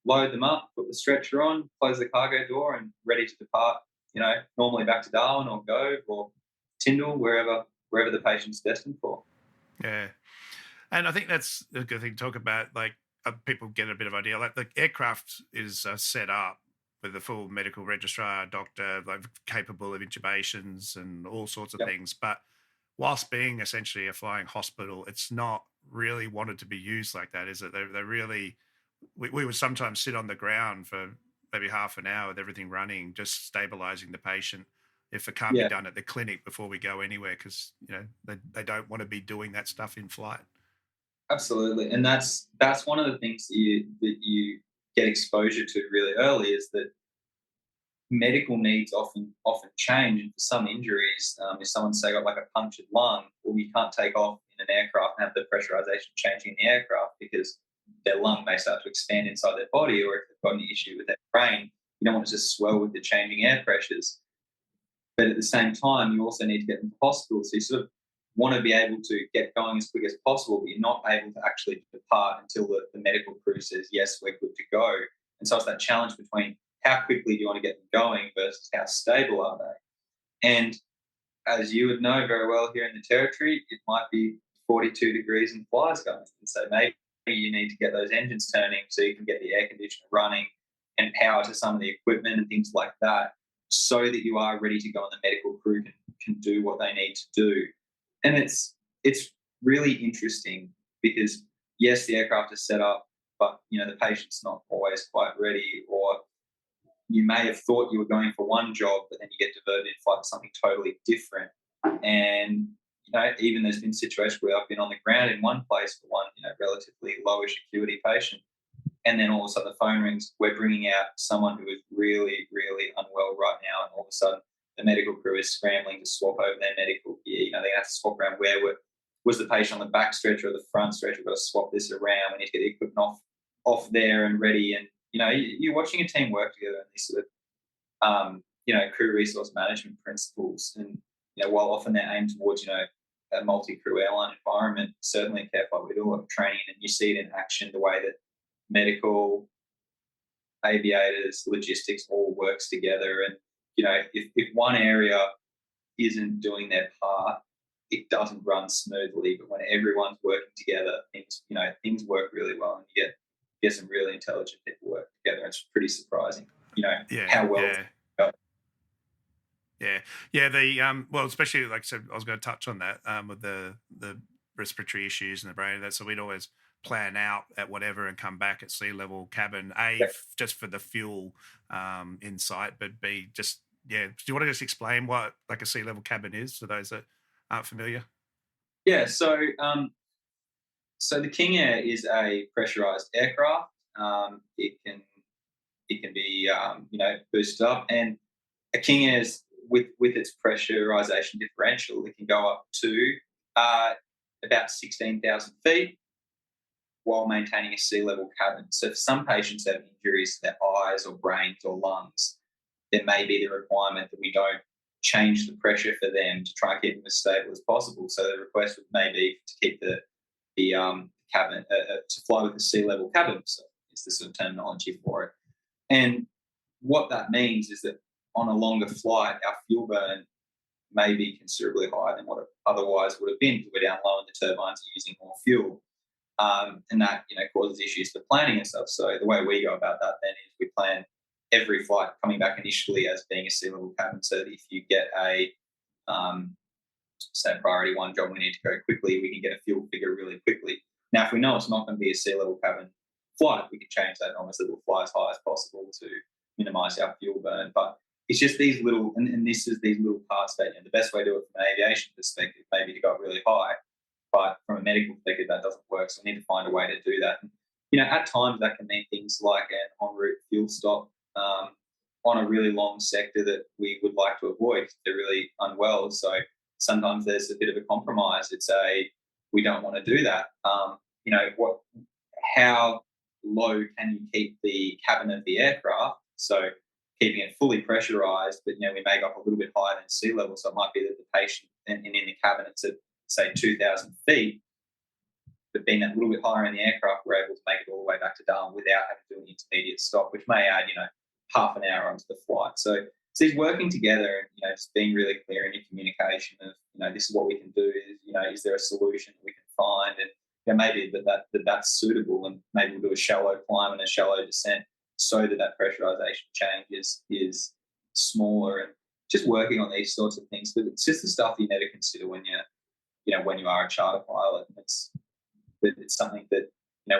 load them up, put the stretcher on, close the cargo door, and ready to depart. Normally back to Darwin or Gove or Tyndall, wherever the patient's destined for. Yeah, and I think that's a good thing to talk about. Like people get a bit of idea. Like the aircraft is set up with a full medical registrar, doctor, like capable of intubations and all sorts of things. But whilst being essentially a flying hospital, it's not really wanted to be used like that, is it? They really, we would sometimes sit on the ground for maybe half an hour with everything running, just stabilizing the patient if it can't be done at the clinic before we go anywhere, because, you know, they don't want to be doing that stuff in flight. Absolutely. And that's one of the things that you get exposure to really early, is that medical needs often change. And for some injuries, if someone's, say, got like a punctured lung, well, you can't take off in an aircraft and have the pressurization changing in the aircraft, because their lung may start to expand inside their body, or if they've got an issue with their brain, you don't want it to swell with the changing air pressures. But at the same time, you also need to get them to hospital. So you sort of want to be able to get going as quick as possible, but you're not able to actually depart until the medical crew says, yes, we're good to go. And so it's that challenge between how quickly do you want to get them going versus how stable are they. And as you would know very well here in the Territory, it might be 42 degrees and flies going. And so maybe you need to get those engines turning so you can get the air conditioner running and power to some of the equipment and things like that, so that you are ready to go and the medical crew can do what they need to do. And it's really interesting because, yes, the aircraft is set up, but, you know, the patient's not always quite ready, or you may have thought you were going for one job, but then you get diverted in flight for something totally different. And, you know, even there's been situations where I've been on the ground in one place for one, you know, relatively lowish acuity patient, and then all of a sudden the phone rings, we're bringing out someone who is really, really unwell right now, and all of a sudden the medical crew is scrambling to swap over their medical gear. You know, they have to swap around was the patient on the back stretch or the front stretch. We've got to swap this around. We need to get the equipment off there and ready. And, you know, you're watching a team work together in these sort of, you know, crew resource management principles. And, you know, while often they're aimed towards, you know, a multi-crew airline environment, certainly at CareFlight we do a lot of training, and you see it in action, the way that medical, aviators, logistics all works together. And, you know, if one area isn't doing their part, it doesn't run smoothly. But when everyone's working together, things work really well, and you get some really intelligent people work together. It's pretty surprising, you know, how well it's going. Well, especially, like I said, I was going to touch on that with the respiratory issues in the brain. So we'd always plan out at whatever and come back at sea level cabin, just for the fuel in sight, but B, just, do you want to just explain what like a sea level cabin is for those that aren't familiar? Yeah, so the King Air is a pressurized aircraft. It can be you know, boosted up, and a King Air's with its pressurization differential, it can go up to about 16,000 feet while maintaining a sea level cabin. So for some patients that have injuries to their eyes or brains or lungs, there may be the requirement that we don't change the pressure for them to try and keep them as stable as possible. So the request may be to keep the cabin, to fly with a sea level cabin. So it's the sort of terminology for it. And what that means is that on a longer flight, our fuel burn may be considerably higher than what it otherwise would have been, because we're down low and the turbines are using more fuel. And that, you know, causes issues for planning and stuff. So the way we go about that then is we plan every flight coming back initially as being a sea level cabin, so that if you get a say priority one job, we need to go quickly, we can get a fuel figure really quickly. Now, if we know it's not going to be a sea level cabin flight, we can change that and obviously we'll fly as high as possible to minimise our fuel burn. But it's just these little, and this is these little parts that, you know, the best way to do it from an aviation perspective maybe to go really high, but from a medical perspective that doesn't work. So we need to find a way to do that. And, you know, at times that can mean things like an en route fuel stop on a really long sector that we would like to avoid if they're really unwell. So sometimes there's a bit of a compromise. It's we don't want to do that. You know, how low can you keep the cabin of the aircraft? So keeping it fully pressurized, but, you know, we may go up a little bit higher than sea level. So it might be that the patient and in the cabin it's at, say, 2,000 feet, but being that little bit higher in the aircraft, we're able to make it all the way back to Darwin without having to do an intermediate stop, which may add, you know, half an hour onto the flight. So it's working together and, you know, just being really clear in your communication of, you know, this is what we can do. Is, you know, is there a solution we can find? And, you know, maybe that's suitable, and maybe we'll do a shallow climb and a shallow descent so that pressurization change is smaller, and just working on these sorts of things. But it's just the stuff you never consider when when you are a charter pilot. It's something that,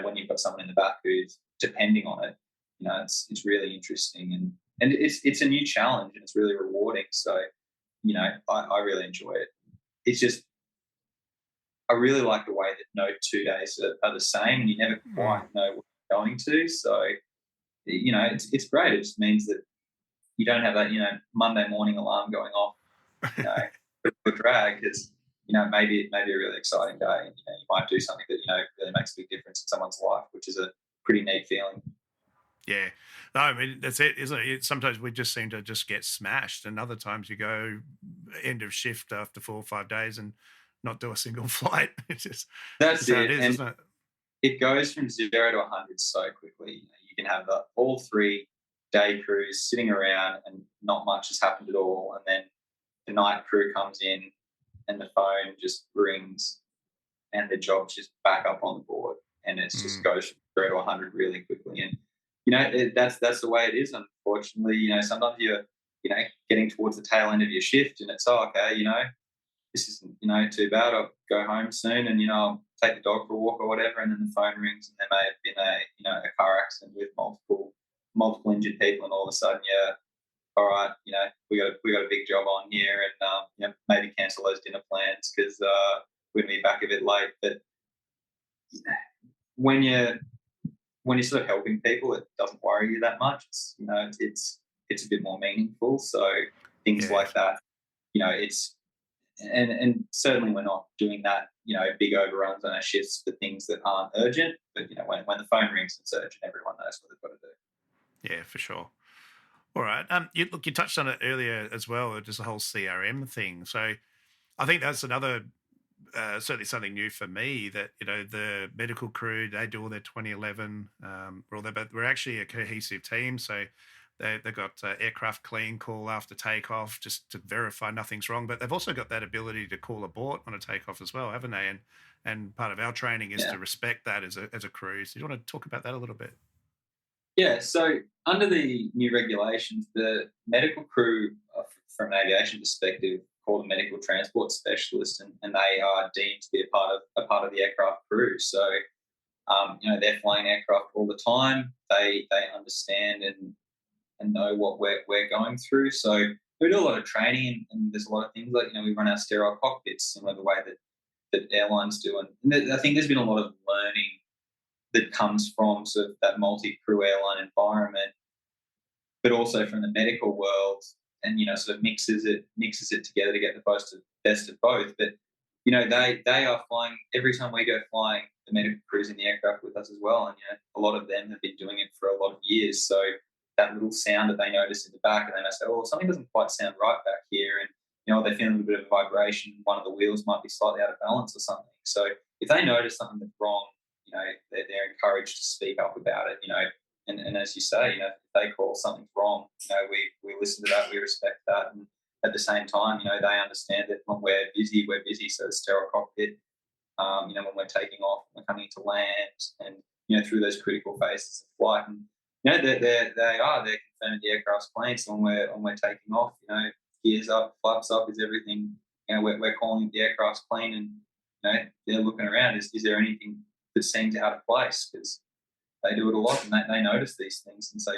when you've got someone in the back who's depending on it, it's really interesting, and it's a new challenge, and it's really rewarding. So, I really enjoy it. It's just, I really like the way that no 2 days are the same, and you never quite know what you're going to. So, it's great. It just means that you don't have that, Monday morning alarm going off, for drag, because, maybe it may be a really exciting day, and, you might do something that, really makes a big difference in someone's life, which is a pretty neat feeling. Yeah. No, I mean, that's it, isn't it? Sometimes we just seem to just get smashed, and other times you go end of shift after 4 or 5 days and not do a single flight. It's just, That's how it. it is, And isn't it? it goes from 0 to 100 so quickly. You can have all 3 day crews sitting around and not much has happened at all, and then the night crew comes in and the phone just rings and the job's just back up on the board, and it just goes from 0 to 100 really quickly. And that's the way it is, unfortunately. Sometimes you're getting towards the tail end of your shift, and it's okay, this isn't too bad, I'll go home soon, and I'll take the dog for a walk or whatever, and then the phone rings and there may have been a car accident with multiple injured people, and all of a sudden, all right, we got a big job on here, and maybe cancel those dinner plans because we're going to be back a bit late. But when you're sort of helping people, it doesn't worry you that much. It's a bit more meaningful. So things like that, it's and certainly we're not doing that, big overruns on our shifts for things that aren't urgent. But when the phone rings, it's urgent. Everyone knows what they've got to do. Yeah, for sure. All right. You touched on it earlier as well, just the whole CRM thing. So I think that's another, certainly something new for me, that, the medical crew, they do all their 2011, but we're actually a cohesive team. So they've got aircraft clean call after takeoff just to verify nothing's wrong. But they've also got that ability to call abort on a takeoff as well, haven't they? And part of our training is to respect that as a crew. So do you want to talk about that a little bit? Yeah, so under the new regulations, the medical crew, from an aviation perspective, called a medical transport specialist, and they are deemed to be a part of the aircraft crew. So, they're flying aircraft all the time. They understand and know what we're going through. So we do a lot of training, and there's a lot of things like, we run our sterile cockpits similar to the way that airlines do, and I think there's been a lot of learning that comes from sort of that multi-crew airline environment, but also from the medical world, and sort of mixes it together to get the best of both. But they are flying every time we go flying. The medical crew's in the aircraft with us as well, and a lot of them have been doing it for a lot of years. So that little sound that they notice in the back, and then they say, "Oh, something doesn't quite sound right back here," and they're feeling a little bit of a vibration. One of the wheels might be slightly out of balance or something. So if they notice something that's wrong, they're encouraged to speak up about it, and as you say, if they call something's wrong, we listen to that, we respect that, and at the same time, they understand that when we're busy, so the sterile cockpit, when we're taking off, we're coming to land, and through those critical phases of flight, and they're confirming the aircraft's clean. So when we're taking off, gears up, flaps up, is everything, we're calling the aircraft's clean, and they're looking around, is there anything that seems out of place, because they do it a lot, and they notice these things. And so,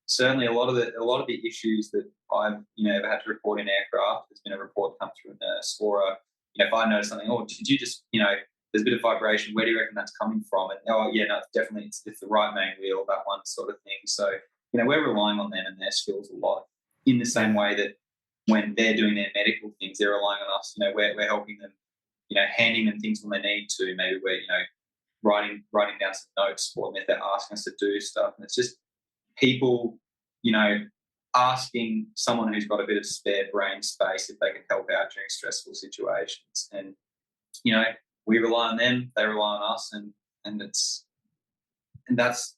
certainly a lot of the issues that I've, ever had to report in aircraft, there's been a report come through a nurse, or if I notice something, did you just, there's a bit of vibration, where do you reckon that's coming from? And, definitely it's the right main wheel, that one sort of thing. So, we're relying on them and their skills a lot, in the same way that when they're doing their medical things, they're relying on us. We're helping them, handing them things when they need to. Maybe we're, writing down some notes for them if they're asking us to do stuff. And it's just people, asking someone who's got a bit of spare brain space if they can help out during stressful situations. And, we rely on them, they rely on us, and that's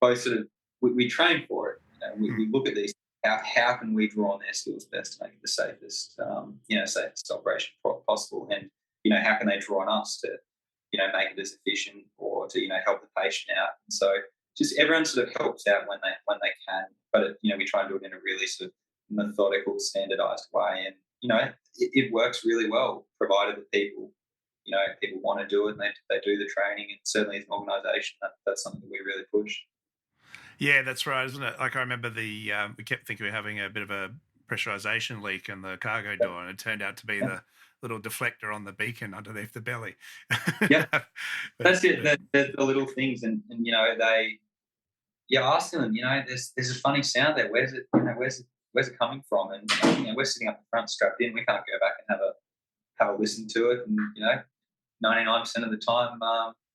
both sort of, we train for it. We look at these, how can we draw on their skills best to make it the safest, safest operation possible, and how can they draw on us to make it as efficient, or to help the patient out. And so just everyone sort of helps out when they can, but we try and do it in a really sort of methodical, standardized way, and it works really well, provided that people want to do it and they do the training, and certainly as an organisation, that's something that we really push. Yeah, that's right, isn't it? Like I remember we kept thinking we were having a bit of a pressurization leak in the cargo door, and it turned out to be the little deflector on the beacon underneath the belly. Yeah, that's it. The little things, and you're asking them, there's a funny sound there. Where's it coming from? And we're sitting up the front strapped in. We can't go back and have a listen to it. And 99% of the time,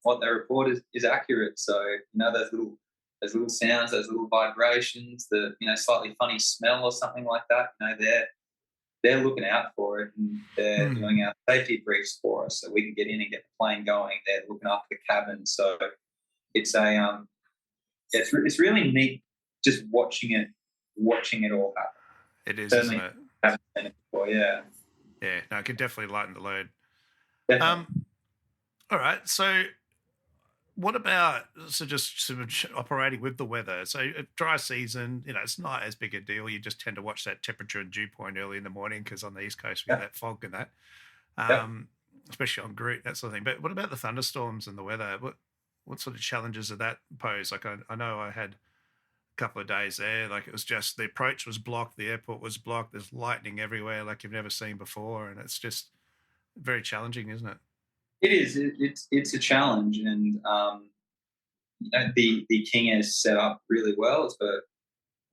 what they report is accurate. So those little sounds, those little vibrations, the slightly funny smell or something like that. They're looking out for it, and they're doing our safety briefs for us, so we can get in and get the plane going. They're looking after the cabin, so it's it's really neat just watching it all happen. It is, Certainly isn't it? Haven't seen it before, yeah. Yeah, no, it can definitely lighten the load. Definitely. All right, so what about just sort of operating with the weather? So dry season, it's not as big a deal. You just tend to watch that temperature and dew point early in the morning, because on the East Coast we get that fog and that, especially on Groot, that sort of thing. But what about the thunderstorms and the weather? What sort of challenges did that pose? Like I know I had a couple of days there, like it was just the approach was blocked, the airport was blocked, there's lightning everywhere like you've never seen before, and it's just very challenging, isn't it? It is. It's a challenge, and the King is set up really well. It's got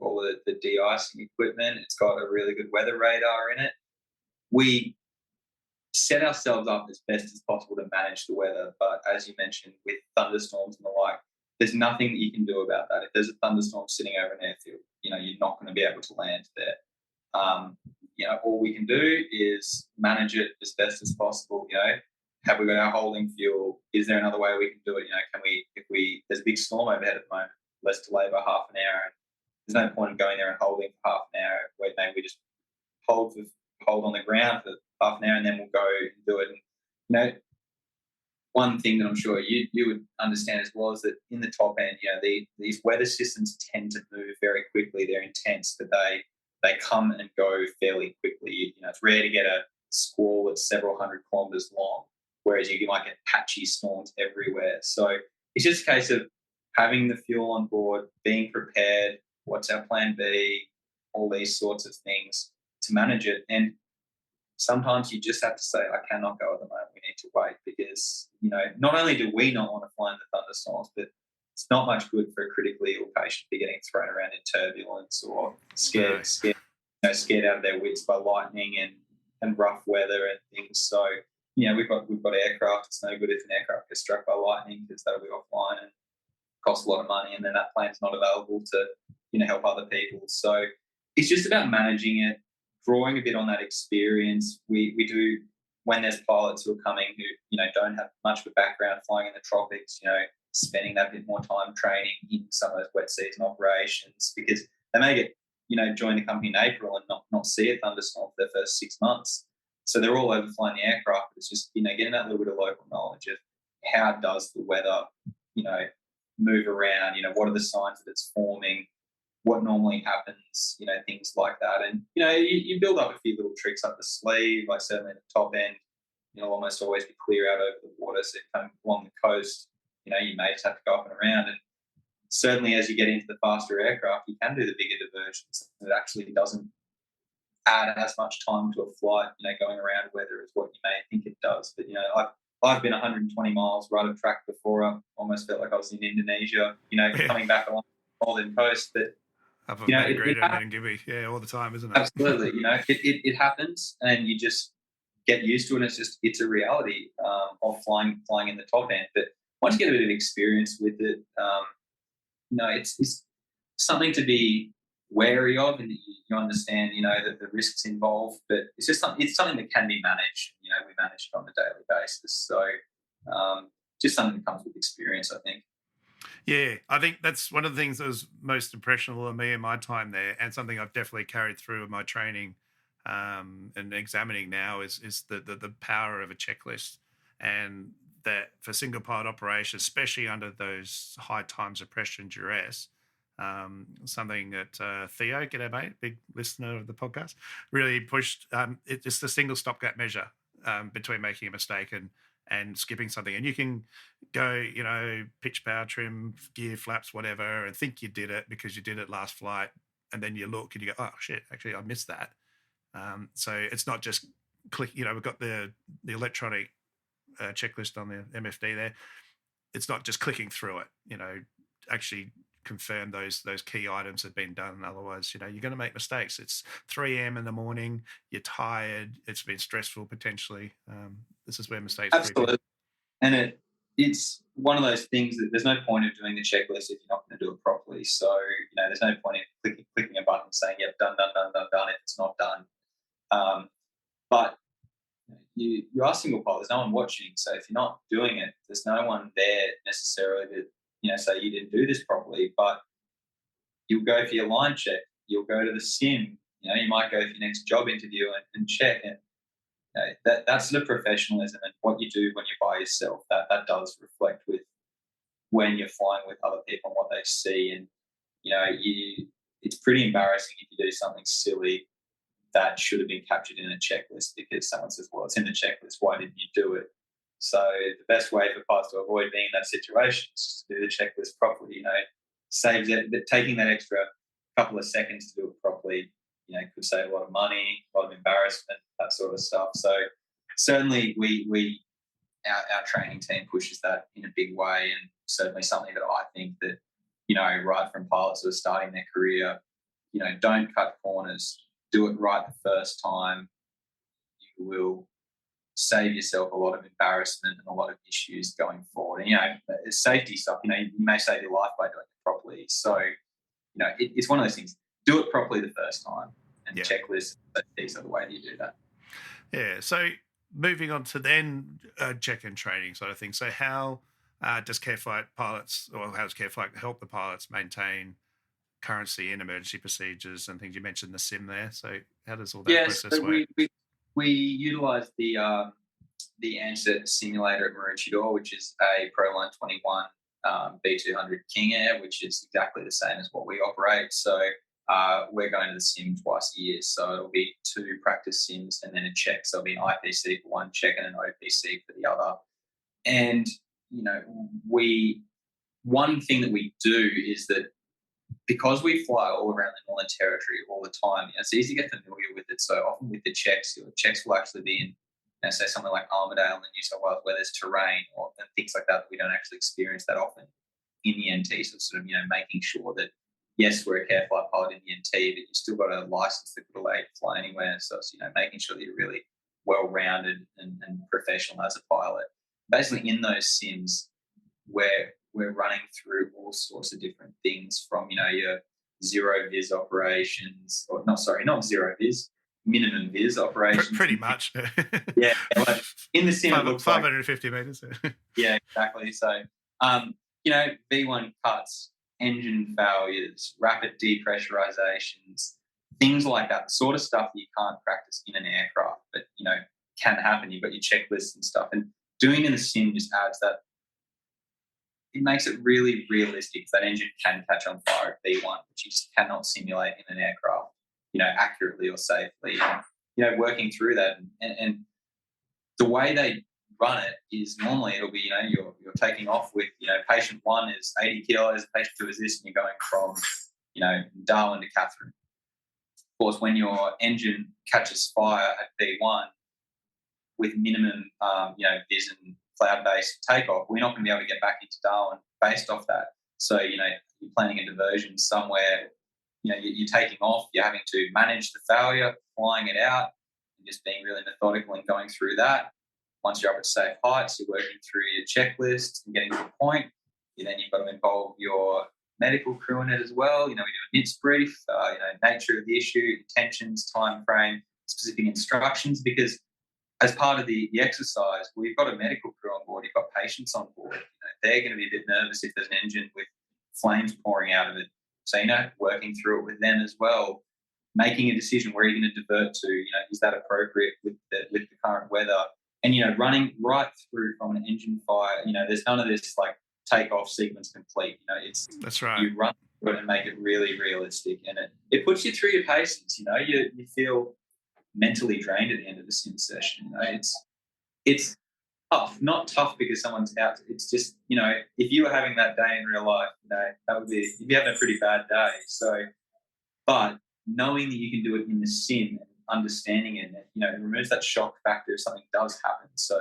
all the de-icing equipment. It's got a really good weather radar in it. We set ourselves up as best as possible to manage the weather, but as you mentioned, with thunderstorms and the like, there's nothing that you can do about that. If there's a thunderstorm sitting over an airfield, you're not going to be able to land there. All we can do is manage it as best as possible. Have we got our holding fuel? Is there another way we can do it? Can we, there's a big storm overhead at the moment, let's delay by half an hour. And there's no point in going there and holding for half an hour. Maybe we just hold on the ground for half an hour, and then we'll go and do it. And, one thing that I'm sure you would understand as well is that in the top end, these weather systems tend to move very quickly. They're intense, but they come and go fairly quickly. It's rare to get a squall that's several hundred kilometres long, whereas you might get patchy storms everywhere. So it's just a case of having the fuel on board, being prepared, what's our plan B, all these sorts of things to manage it. And sometimes you just have to say, I cannot go at the moment, we need to wait, because, not only do we not want to fly in the thunderstorms, but it's not much good for a critically ill patient to be getting thrown around in turbulence or scared out of their wits by lightning and rough weather and things. So, we've got aircraft. It's no good if an aircraft gets struck by lightning, because that'll be offline and cost a lot of money, and then that plane's not available to help other people. So it's just about managing it, drawing a bit on that experience. We do, when there's pilots who are coming who don't have much of a background flying in the tropics, spending that bit more time training in some of those wet season operations, because they may get join the company in April and not see a thunderstorm for their first 6 months. So they're all over flying the aircraft. It's just getting that little bit of local knowledge of how does the weather move around, what are the signs that it's forming, what normally happens, things like that. And, you build up a few little tricks up the sleeve, like certainly at the top end, almost always be clear out over the water. So kind of along the coast, you may just have to go up and around. And certainly as you get into the faster aircraft, you can do the bigger diversions. It actually doesn't add as much time to a flight, going around weather as what you may think it does. But, I've been 120 miles right of track before. I almost felt like I was in Indonesia, coming back along the northern coast. But up of Maghreda and Gibby, all the time, isn't it? Absolutely. It happens, and you just get used to it. It's a reality of flying in the top end. But once you get a bit of experience with it, it's something to be wary of, and you understand, that the risks involved. But it's just something that can be managed. We manage it on a daily basis. So just something that comes with experience, I think. Yeah, I think that's one of the things that was most impressionable to me in my time there, and something I've definitely carried through in my training and examining now is the power of a checklist and that for single pilot operation, especially under those high times of pressure and duress, something that Theo, g'day mate, big listener of the podcast, really pushed. It's the single stopgap measure between making a mistake and skipping something. And you can go, pitch, power, trim, gear, flaps, whatever, and think you did it because you did it last flight. And then you look and you go, oh, shit, actually, I missed that. So it's not just click, we've got the electronic checklist on the MFD there. It's not just clicking through it, actually confirm those key items have been done. Otherwise, you're going to make mistakes. It's 3 a.m. in the morning. You're tired. It's been stressful potentially. This is where mistakes. Absolutely. And it's one of those things that there's no point of doing the checklist if you're not going to do it properly. So, there's no point in clicking a button saying, yep, done, if it's not done. But you are single pilot. There's no one watching. So if you're not doing it, there's no one there necessarily to, say you didn't do this properly. But you'll go for your line check. You'll go to the sim. You might go for your next job interview and check. And that's the professionalism and what you do when you're by yourself. That does reflect with when you're flying with other people and what they see. And it's pretty embarrassing if you do something silly that should have been captured in a checklist because someone says, well, it's in the checklist, why didn't you do it? So the best way for pilots to avoid being in that situation is just to do the checklist properly. Saves it, but taking that extra couple of seconds to do it properly, could save a lot of money, a lot of embarrassment, that sort of stuff. So certainly our training team pushes that in a big way, and certainly something that I think that, right from pilots who are starting their career, don't cut corners, do it right the first time. You will save yourself a lot of embarrassment and a lot of issues going forward. And, safety stuff, you may save your life by doing it properly. So, it's one of those things. Do it properly the first time, and checklists, these are the way that you do that. Yeah. So moving on to then check-in training sort of thing. So how does CareFlight pilots, or how does CareFlight help the pilots maintain currency in emergency procedures and things? You mentioned the sim there. So how does all that process work? We utilise the AMSA simulator at Maroochydore, which is a Proline 21 B200 King Air, which is exactly the same as what we operate. So we're going to the sim twice a year. So it'll be 2 practice sims and then a check. So it'll be an IPC for one check and an OPC for the other. And, one thing that we do is that because we fly all around the Northern Territory all the time, it's easy to get familiar with it. So often with the checks, your checks will actually be in, say, something like Armidale in New South Wales where there's terrain and things like that we don't actually experience that often in the NT. So sort of, making sure that, yes, we're a CareFlight pilot in the NT, but you've still got a license that could allow you to fly anywhere. So it's, making sure that you're really well-rounded and professional as a pilot. Basically, in those sims, we're running through all sorts of different things from, your zero viz operations, or not zero viz, minimum viz operations. Pretty much. Yeah. Like in the sim, 550 metres. Yeah, exactly. So, V1 cuts, engine failures, rapid depressurizations, things like that, the sort of stuff that you can't practice in an aircraft, but, can happen. You've got your checklists and stuff. And doing it in a sim just adds that. It makes it really realistic. That engine can catch on fire at V1, which you just cannot simulate in an aircraft, accurately or safely. And, working through that and the way they run it is normally it'll be, you're taking off with, patient 1 is 80 kilos, patient 2 is this, and you're going from, Darwin to Catherine. Of course, when your engine catches fire at V1 with minimum, viz and cloud-based takeoff, we're not going to be able to get back into Darwin based off that. So, you're planning a diversion somewhere, you're taking off, you're having to manage the failure, flying it out, and just being really methodical and going through that. Once you're up at safe heights, you're working through your checklist and getting to the point. Then you've got to involve your medical crew in it as well. We do a NITS brief, nature of the issue, intentions, time frame, specific instructions, because as part of the exercise, we've got a medical crew on board, you've got patients on board. They're going to be a bit nervous if there's an engine with flames pouring out of it. So, working through it with them as well, making a decision where you're going to divert to, is that appropriate with the current weather? And, running right through from an engine fire, there's none of this like takeoff sequence complete. That's right. You run through it and make it really realistic. And it puts you through your paces, you feel mentally drained at the end of the sim session. It's tough, not tough because someone's out. It's just, if you were having that day in real life, that would be, you'd be having a pretty bad day. So, but knowing that you can do it in the sim and understanding it, it removes that shock factor if something does happen. So,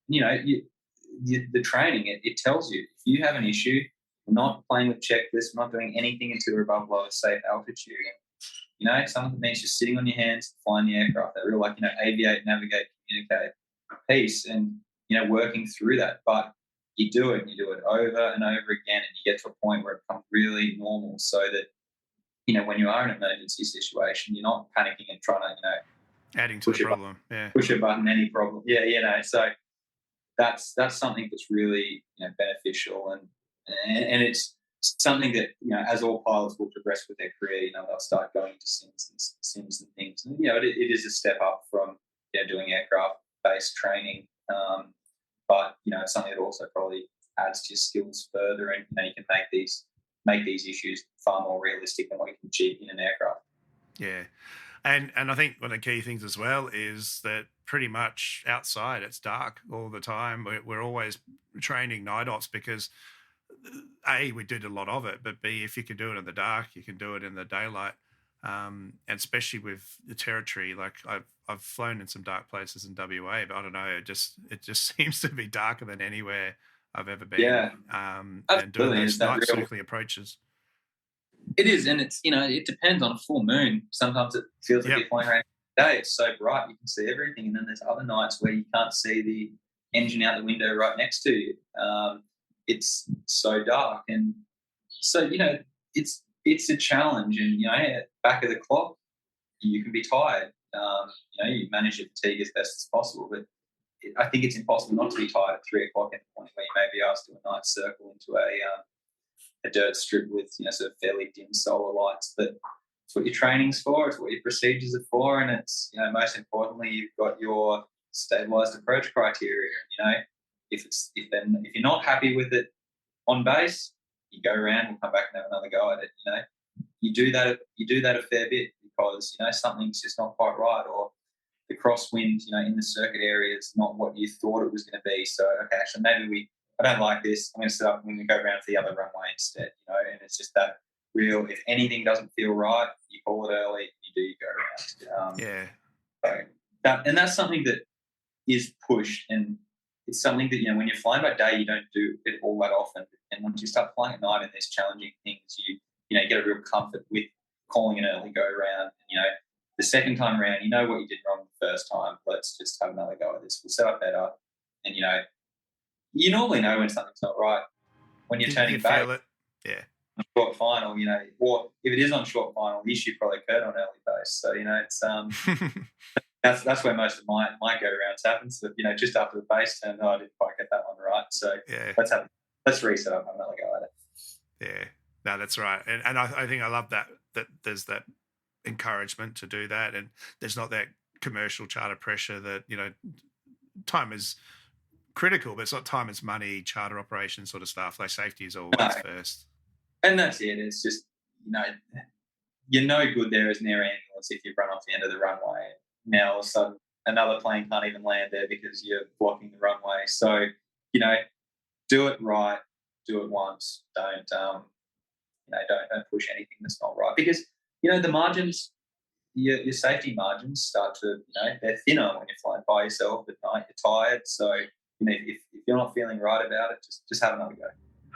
the training, it tells you if you have an issue, we're not playing with checklists, we're not doing anything until we're above low safe altitude. And, some of it means just sitting on your hands, flying the aircraft, that real aviate, navigate, communicate piece, and working through that. But you do it over and over again, and you get to a point where it becomes really normal, so that when you are in an emergency situation, you're not panicking and trying to adding to the problem, push a button, any problem, so that's something that's really beneficial, and it's something that as all pilots will progress with their career, they'll start going to sims and things, and it is a step up from doing aircraft based training, but it's something that also probably adds to your skills further, and you can make these issues far more realistic than what you can achieve in an aircraft. Yeah. And I think one of the key things as well is that pretty much outside it's dark all the time. We're always training night ops because A, we did a lot of it, but B, if you can do it in the dark, you can do it in the daylight. And especially with the territory, like I've flown in some dark places in WA, but I don't know, it just seems to be darker than anywhere I've ever been. Yeah, and doing those night circling approaches. It is, and it's it depends on a full moon. Sometimes it feels like you're flying around the day. It's so bright you can see everything, and then there's other nights where you can't see the engine out the window right next to you. It's so dark, and so it's a challenge. And at the back of the clock, you can be tired. You manage your fatigue as best as possible, but I think it's impossible not to be tired at 3 o'clock in the morning, where you may be asked to do a night circle into a dirt strip with sort of fairly dim solar lights. But it's what your training's for, it's what your procedures are for, and it's most importantly, you've got your stabilised approach criteria. If you're not happy with it on base, you go around, we'll come back and have another go at it. You do that a fair bit because something's just not quite right, or the crosswind in the circuit area is not what you thought it was going to be. So okay, actually maybe I don't like this. I'm going to set up and we go around to the other runway instead. And it's just that real. If anything doesn't feel right, you call it early. You go around. So that's something that is pushed, and it's something that when you're flying by day, you don't do it all that often. And once you start flying at night and there's challenging things, you get a real comfort with calling an early go around. The second time around, what you did wrong the first time. Let's just have another go at this. We'll set up better, and you normally know when something's not right when you're turning back. Feel it. Yeah. On short final, or if it is on short final, the issue probably occurred on early base. So it's that's where most of my go arounds happen. So just after the base turn, I didn't quite get that one right. So let's reset up and have another go at it. Yeah, no, that's right, and I think I love that there's that encouragement to do that, and there's not that commercial charter pressure that time is critical, but it's not time is money, charter operations sort of stuff. Like safety is always first. And that's it. It's just you're no good there as an air ambulance if you run off the end of the runway. Now all of a sudden another plane can't even land there because you're blocking the runway. So do it right, do it once. Don't push anything that's not right, because the margins, your safety margins start to they're thinner when you're flying by yourself at night. You're tired, so if you're not feeling right about it, just have another go.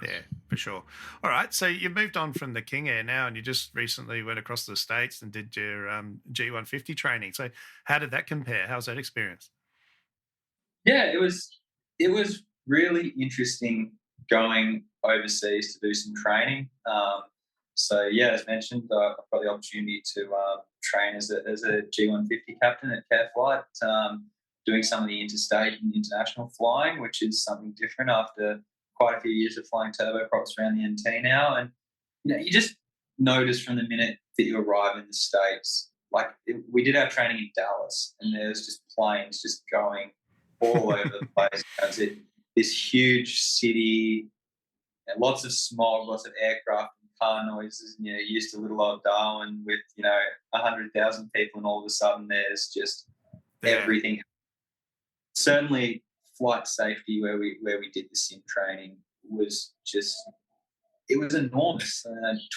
Yeah, for sure. All right, so you moved on from the King Air now, and you just recently went across to the States and did your G150 training. So how did that compare? How's that experience? Yeah, it was really interesting going overseas to do some training. So yeah, as mentioned, I've got the opportunity to train as a G150 captain at CareFlight, doing some of the interstate and international flying, which is something different after quite a few years of flying turboprops around the NT now. And you just notice from the minute that you arrive in the States, we did our training in Dallas, and there's just planes just going all over the place. That's it. This huge city, lots of smog, lots of aircraft and car noises. And, used to little old Darwin with 100,000 people, and all of a sudden there's just everything. Certainly, flight safety, where we did the sim training, was just, it was enormous.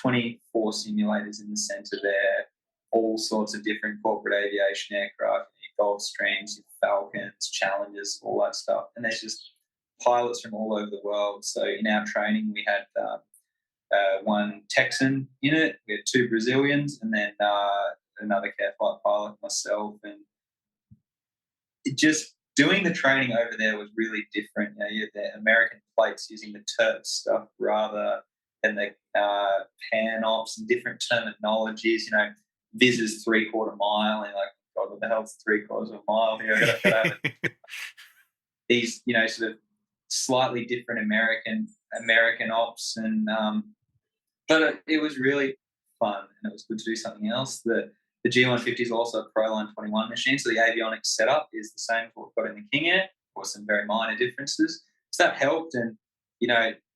24 simulators in the centre there, all sorts of different corporate aviation aircraft, Gulfstreams, Falcons, Challengers, all that stuff. And there's just pilots from all over the world. So in our training, we had one Texan in it, we had 2 Brazilians, and then another CareFlight pilot, myself. And it just, doing the training over there was really different. You had the American plates using the TERT stuff rather than the pan ops, and different terminologies. Viz is 3/4 mile, and like, God, what the hell's 3/4 mile here? These, sort of slightly different American ops, and but it was really fun, and it was good to do something else. The G150 is also a Proline 21 machine, so the avionics setup is the same as what we've got in the King Air, or some very minor differences. So that helped, and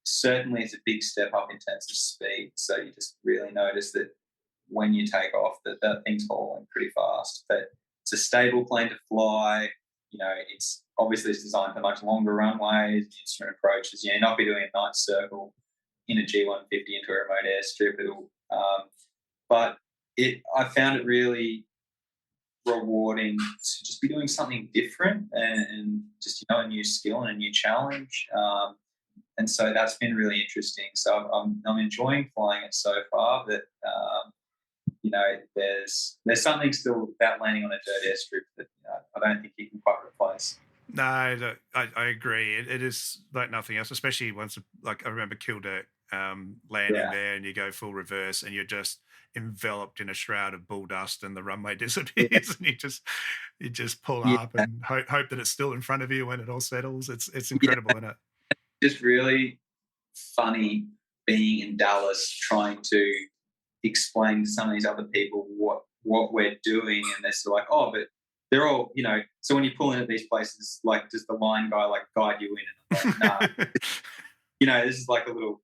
certainly it's a big step up in terms of speed. So you just really notice that when you take off, that thing's hauling pretty fast. But it's a stable plane to fly. It's obviously designed for much longer runways, instrument approaches. You'll not be doing a night circle in a G150 into a remote airstrip. But I found it really rewarding to just be doing something different, and just a new skill and a new challenge. And so that's been really interesting. So I'm enjoying flying it so far. But there's something still about landing on a dirt airstrip that I don't think you can quite replace. No, I agree. It is like nothing else, especially once, like I remember Kildare landing there, and you go full reverse, and you're just enveloped in a shroud of bull dust, and the runway disappears, and you just pull up and hope that it's still in front of you when it all settles. It's incredible, isn't it? Just really funny being in Dallas, trying to explain to some of these other people what we're doing, and they're still like, oh, but they're all, so when you pull in at these places, like, does the line guy like guide you in? And I'm like, nah. This is like a little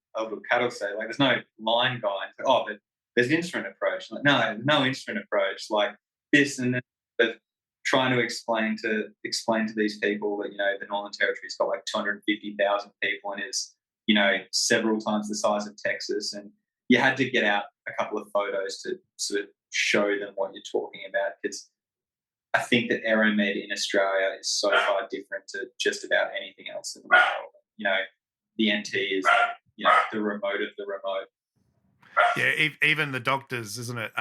cattle sale. Like, there's no line guide. Like, oh, but there's an instrument approach. Like, no instrument approach. Like this, and then they're trying to explain to these people that the Northern Territory's got like 250,000 people and is several times the size of Texas, and you had to get out a couple of photos to sort of show them what you're talking about, because I think that Aeromed in Australia is so far different to just about anything else in the world. The NT is the remote of the remote. Yeah, even the doctors, isn't it?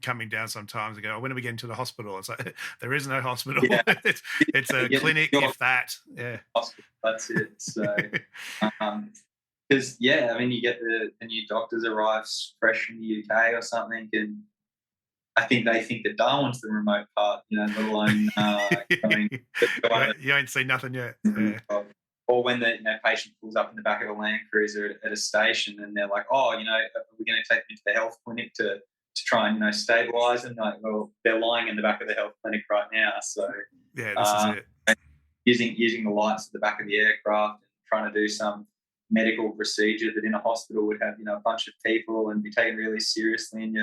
Coming down sometimes and go, when are we getting to the hospital? It's like, there is no hospital. Yeah. it's a clinic, if that. Yeah. That's it. So, because, you get the new doctors arrive fresh from the UK or something, and I think they think that Darwin's the remote part, let alone coming. You ain't seen nothing yet. Yeah. Or when the patient pulls up in the back of a Land Cruiser at a station, and they're like, oh, we're going to take them to the health clinic to try and stabilise them. Like, well, they're lying in the back of the health clinic right now. So yeah, this is it. Using the lights at the back of the aircraft and trying to do some medical procedure that in a hospital would have a bunch of people and be taken really seriously, and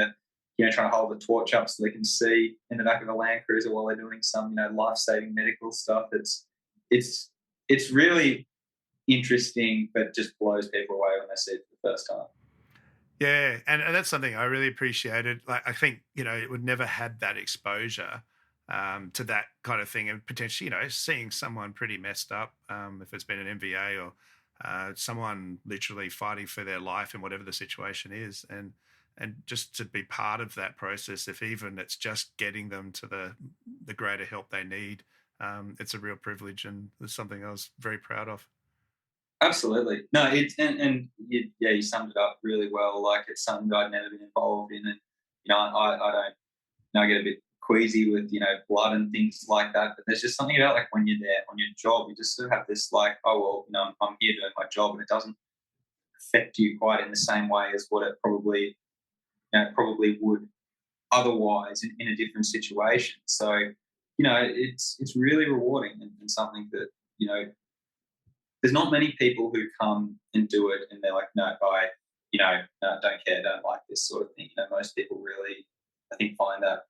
you're trying to hold the torch up so they can see in the back of a Land Cruiser while they're doing some life-saving medical stuff. It's really interesting, but just blows people away when they see it for the first time. Yeah, and that's something I really appreciated. Like, I think it would never had that exposure to that kind of thing, and potentially seeing someone pretty messed up, if it's been an MVA or someone literally fighting for their life in whatever the situation is, and just to be part of that process, if even it's just getting them to the greater help they need. It's a real privilege, and it's something I was very proud of. Absolutely. No, you summed it up really well. Like, it's something that I'd never been involved in, and I don't. I get a bit queasy with blood and things like that. But there's just something about, like, when you're there on your job, you just sort of have this like, oh well, I'm here doing my job, and it doesn't affect you quite in the same way as what it probably would otherwise in a different situation. So it's really rewarding and something that, there's not many people who come and do it and they're like, no, no, don't care, don't like this sort of thing. Most people really, I think, find that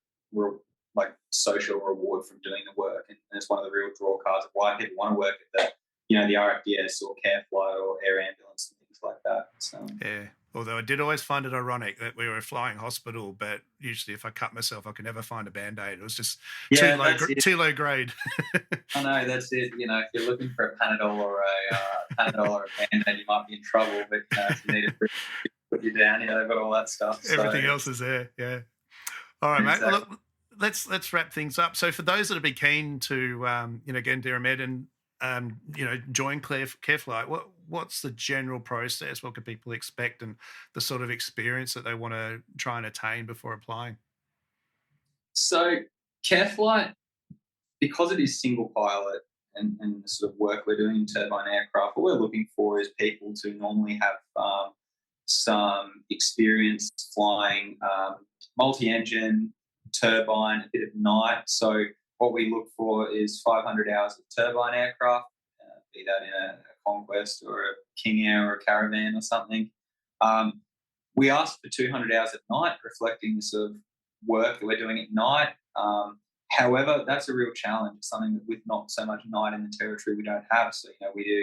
like social reward from doing the work, and it's one of the real draw cards of why people want to work at the RFDS or CareFlight or air ambulance and things like that. So yeah. Although I did always find it ironic that we were a flying hospital, but usually if I cut myself, I could never find a Band-Aid. It was just too low grade. I know, that's it. If you're looking for a Panadol or a Band-Aid, you might be in trouble. But if you need it, put you down. They've got all that stuff. Everything else is there. Yeah. All right, exactly. Mate. Look, let's wrap things up. So for those that would be keen to, get into Aeromed and join CareFlight, what's the general process? What can people expect, and the sort of experience that they want to try and attain before applying? So CareFlight, because it is single pilot and the sort of work we're doing in turbine aircraft, what we're looking for is people to normally have some experience flying multi-engine, turbine, a bit of night. So what we look for is 500 hours of turbine aircraft, be that in a Conquest or a King Air or a Caravan or something. We ask for 200 hours at night, reflecting the sort of work that we're doing at night. However, that's a real challenge. It's something that with not so much night in the territory we don't have. So, we do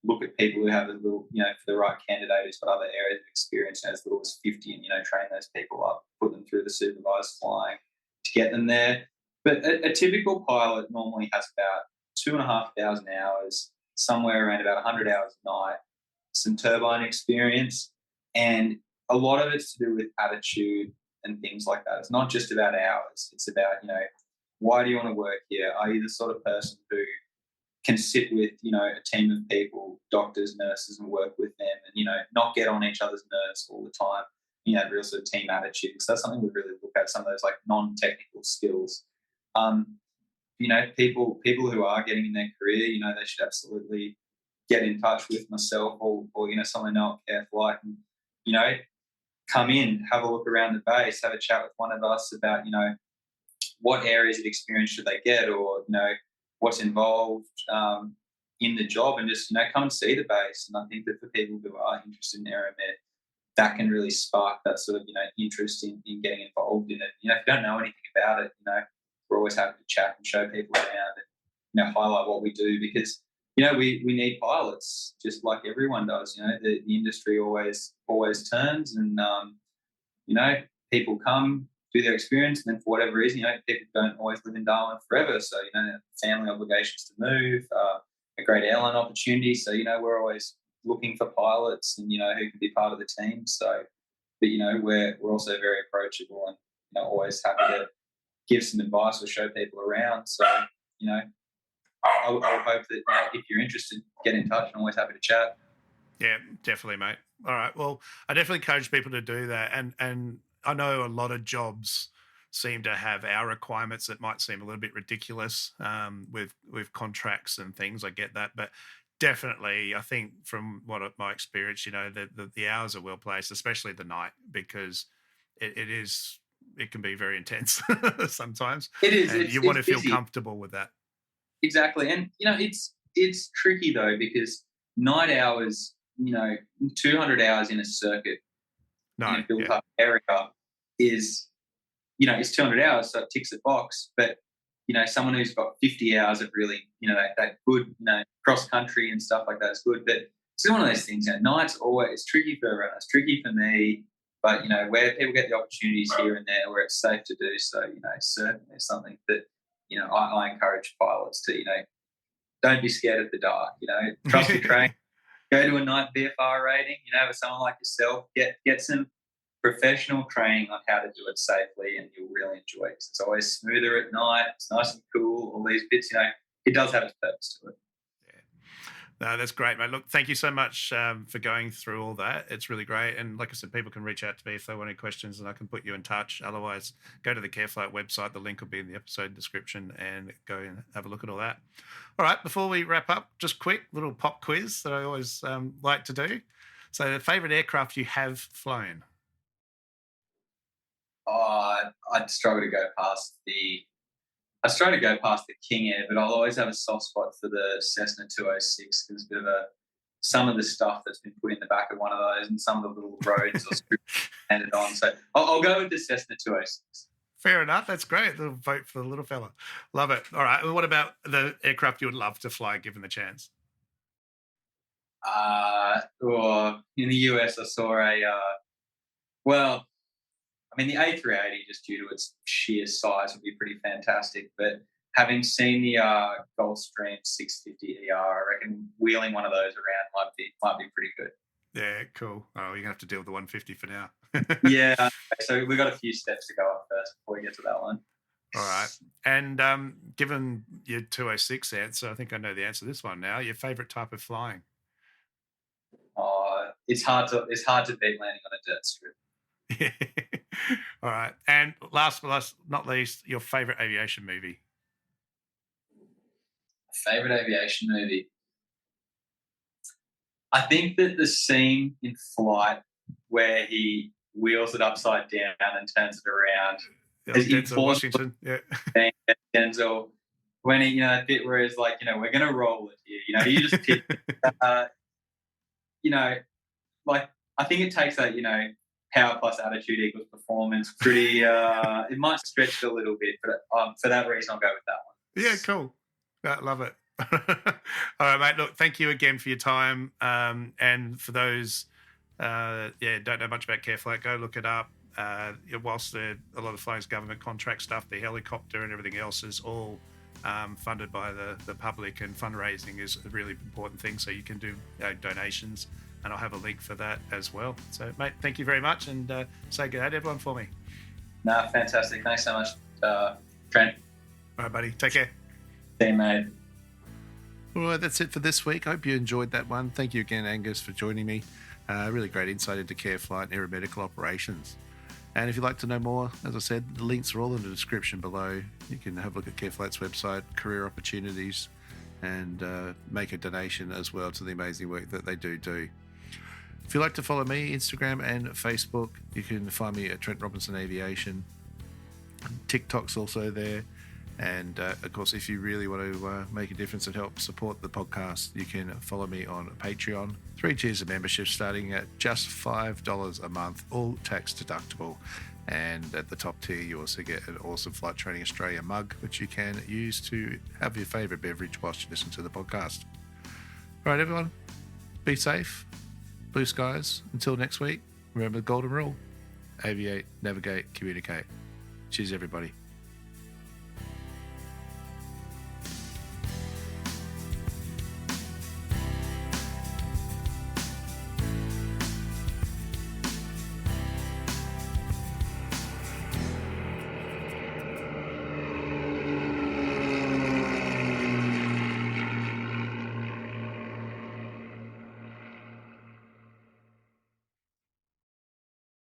look at people who have a little, for the right candidate who's got other areas of experience as little as 50 and, train those people up, put them through the supervised flying to get them there. But a typical pilot normally has about 2,500 hours, somewhere around about 100 hours a night, some turbine experience, and a lot of it's to do with attitude and things like that. It's not just about hours. It's about, why do you want to work here? Are you the sort of person who can sit with, a team of people, doctors, nurses, and work with them and, not get on each other's nerves all the time? Real sort of team attitude. So that's something we really look at, some of those like non-technical skills. People who are getting in their career, they should absolutely get in touch with myself or someone else at CareFlight and, come in, have a look around the base, have a chat with one of us about, what areas of experience should they get or, what's involved in the job, and just, come and see the base. And I think that for people who are interested in Aeromed, that can really spark that sort of, interest in getting involved in it. If you don't know anything about it, we're always happy to chat and show people around and, highlight what we do, because, we need pilots just like everyone does. The industry always turns and, people come, do their experience, and then for whatever reason, people don't always live in Darwin forever. So, family obligations to move, a great airline opportunity. So, we're always looking for pilots and, who can be part of the team. So, but, we're also very approachable and, always happy to give some advice or show people around. So, I would hope that if you're interested, get in touch. I'm always happy to chat. Yeah, definitely, mate. All right. Well, I definitely encourage people to do that. And I know a lot of jobs seem to have our requirements that might seem a little bit ridiculous with contracts and things. I get that. But definitely, I think from my experience, the hours are well placed, especially the night, because it can be very intense sometimes. It is. And you want to feel comfortable with that. Exactly. And, it's tricky, though, because night hours, 200 hours in a circuit in a built-up area is, it's 200 hours, so it ticks the box. But, someone who's got 50 hours of really, that good, cross-country and stuff like that is good. But it's one of those things, night's always tricky for everyone. It's tricky for me. But, where people get the opportunities here and there where it's safe to do so, certainly is something that, I encourage pilots to, don't be scared of the dark, trust your training, go to a night VFR rating, with someone like yourself, get some professional training on how to do it safely, and you'll really enjoy it. It's always smoother at night, it's nice and cool, all these bits, it does have its purpose to it. No, that's great, mate. Look, thank you so much for going through all that. It's really great. And like I said, people can reach out to me if they want any questions and I can put you in touch. Otherwise, go to the CareFlight website. The link will be in the episode description and go and have a look at all that. All right, before we wrap up, just quick little pop quiz that I always like to do. So the favourite aircraft you have flown? I'd struggle to go past I try to go past the King Air, but I'll always have a soft spot for the Cessna 206 because some of the stuff that's been put in the back of one of those and some of the little roads or strips handed on. So I'll go with the Cessna 206. Fair enough. That's great. The vote for the little fella. Love it. All right. And what about the aircraft you would love to fly given the chance? Or in the US, I saw the A380, just due to its sheer size, would be pretty fantastic. But having seen the Gulfstream 650ER, I reckon wheeling one of those around might be pretty good. Yeah, cool. Oh, you're going to have to deal with the 150 for now. Yeah, so we've got a few steps to go up first before we get to that one. All right. And given your 206 answer, I think I know the answer to this one now. Your favourite type of flying? It's hard to beat landing on a dirt strip. All right. And last but not least, your favourite aviation movie? Favourite aviation movie? I think that the scene in Flight where he wheels it upside down and turns it around. Denzel Washington, yeah. Denzel, when he, that bit where he's like, we're going to roll it here. You just pick, like I think it takes that, power plus attitude equals performance. Pretty, it might stretch it a little bit, but for that reason, I'll go with that one. Yeah, cool. I love it. All right, mate. Look, thank you again for your time. And for those, don't know much about CareFlight, go look it up. Whilst a lot of flying's government contract stuff, the helicopter and everything else is all funded by the public, and fundraising is a really important thing. So you can do donations, and I'll have a link for that as well. So, mate, thank you very much, and say good day to everyone for me. No, fantastic. Thanks so much, Trent. All right, buddy. Take care. See you, mate. All right, that's it for this week. I hope you enjoyed that one. Thank you again, Angus, for joining me. Really great insight into CareFlight and aeromedical operations. And if you'd like to know more, as I said, the links are all in the description below. You can have a look at CareFlight's website, career opportunities, and make a donation as well to the amazing work that they do. If you'd like to follow me, Instagram and Facebook, you can find me at Trent Robinson Aviation. TikTok's also there. And, of course, if you really want to make a difference and help support the podcast, you can follow me on Patreon. 3 tiers of membership starting at just $5 a month, all tax deductible. And at the top tier, you also get an awesome Flight Training Australia mug, which you can use to have your favourite beverage whilst you listen to the podcast. All right, everyone, be safe. Blue skies. Until next week, remember the golden rule. Aviate, navigate, communicate. Cheers, everybody.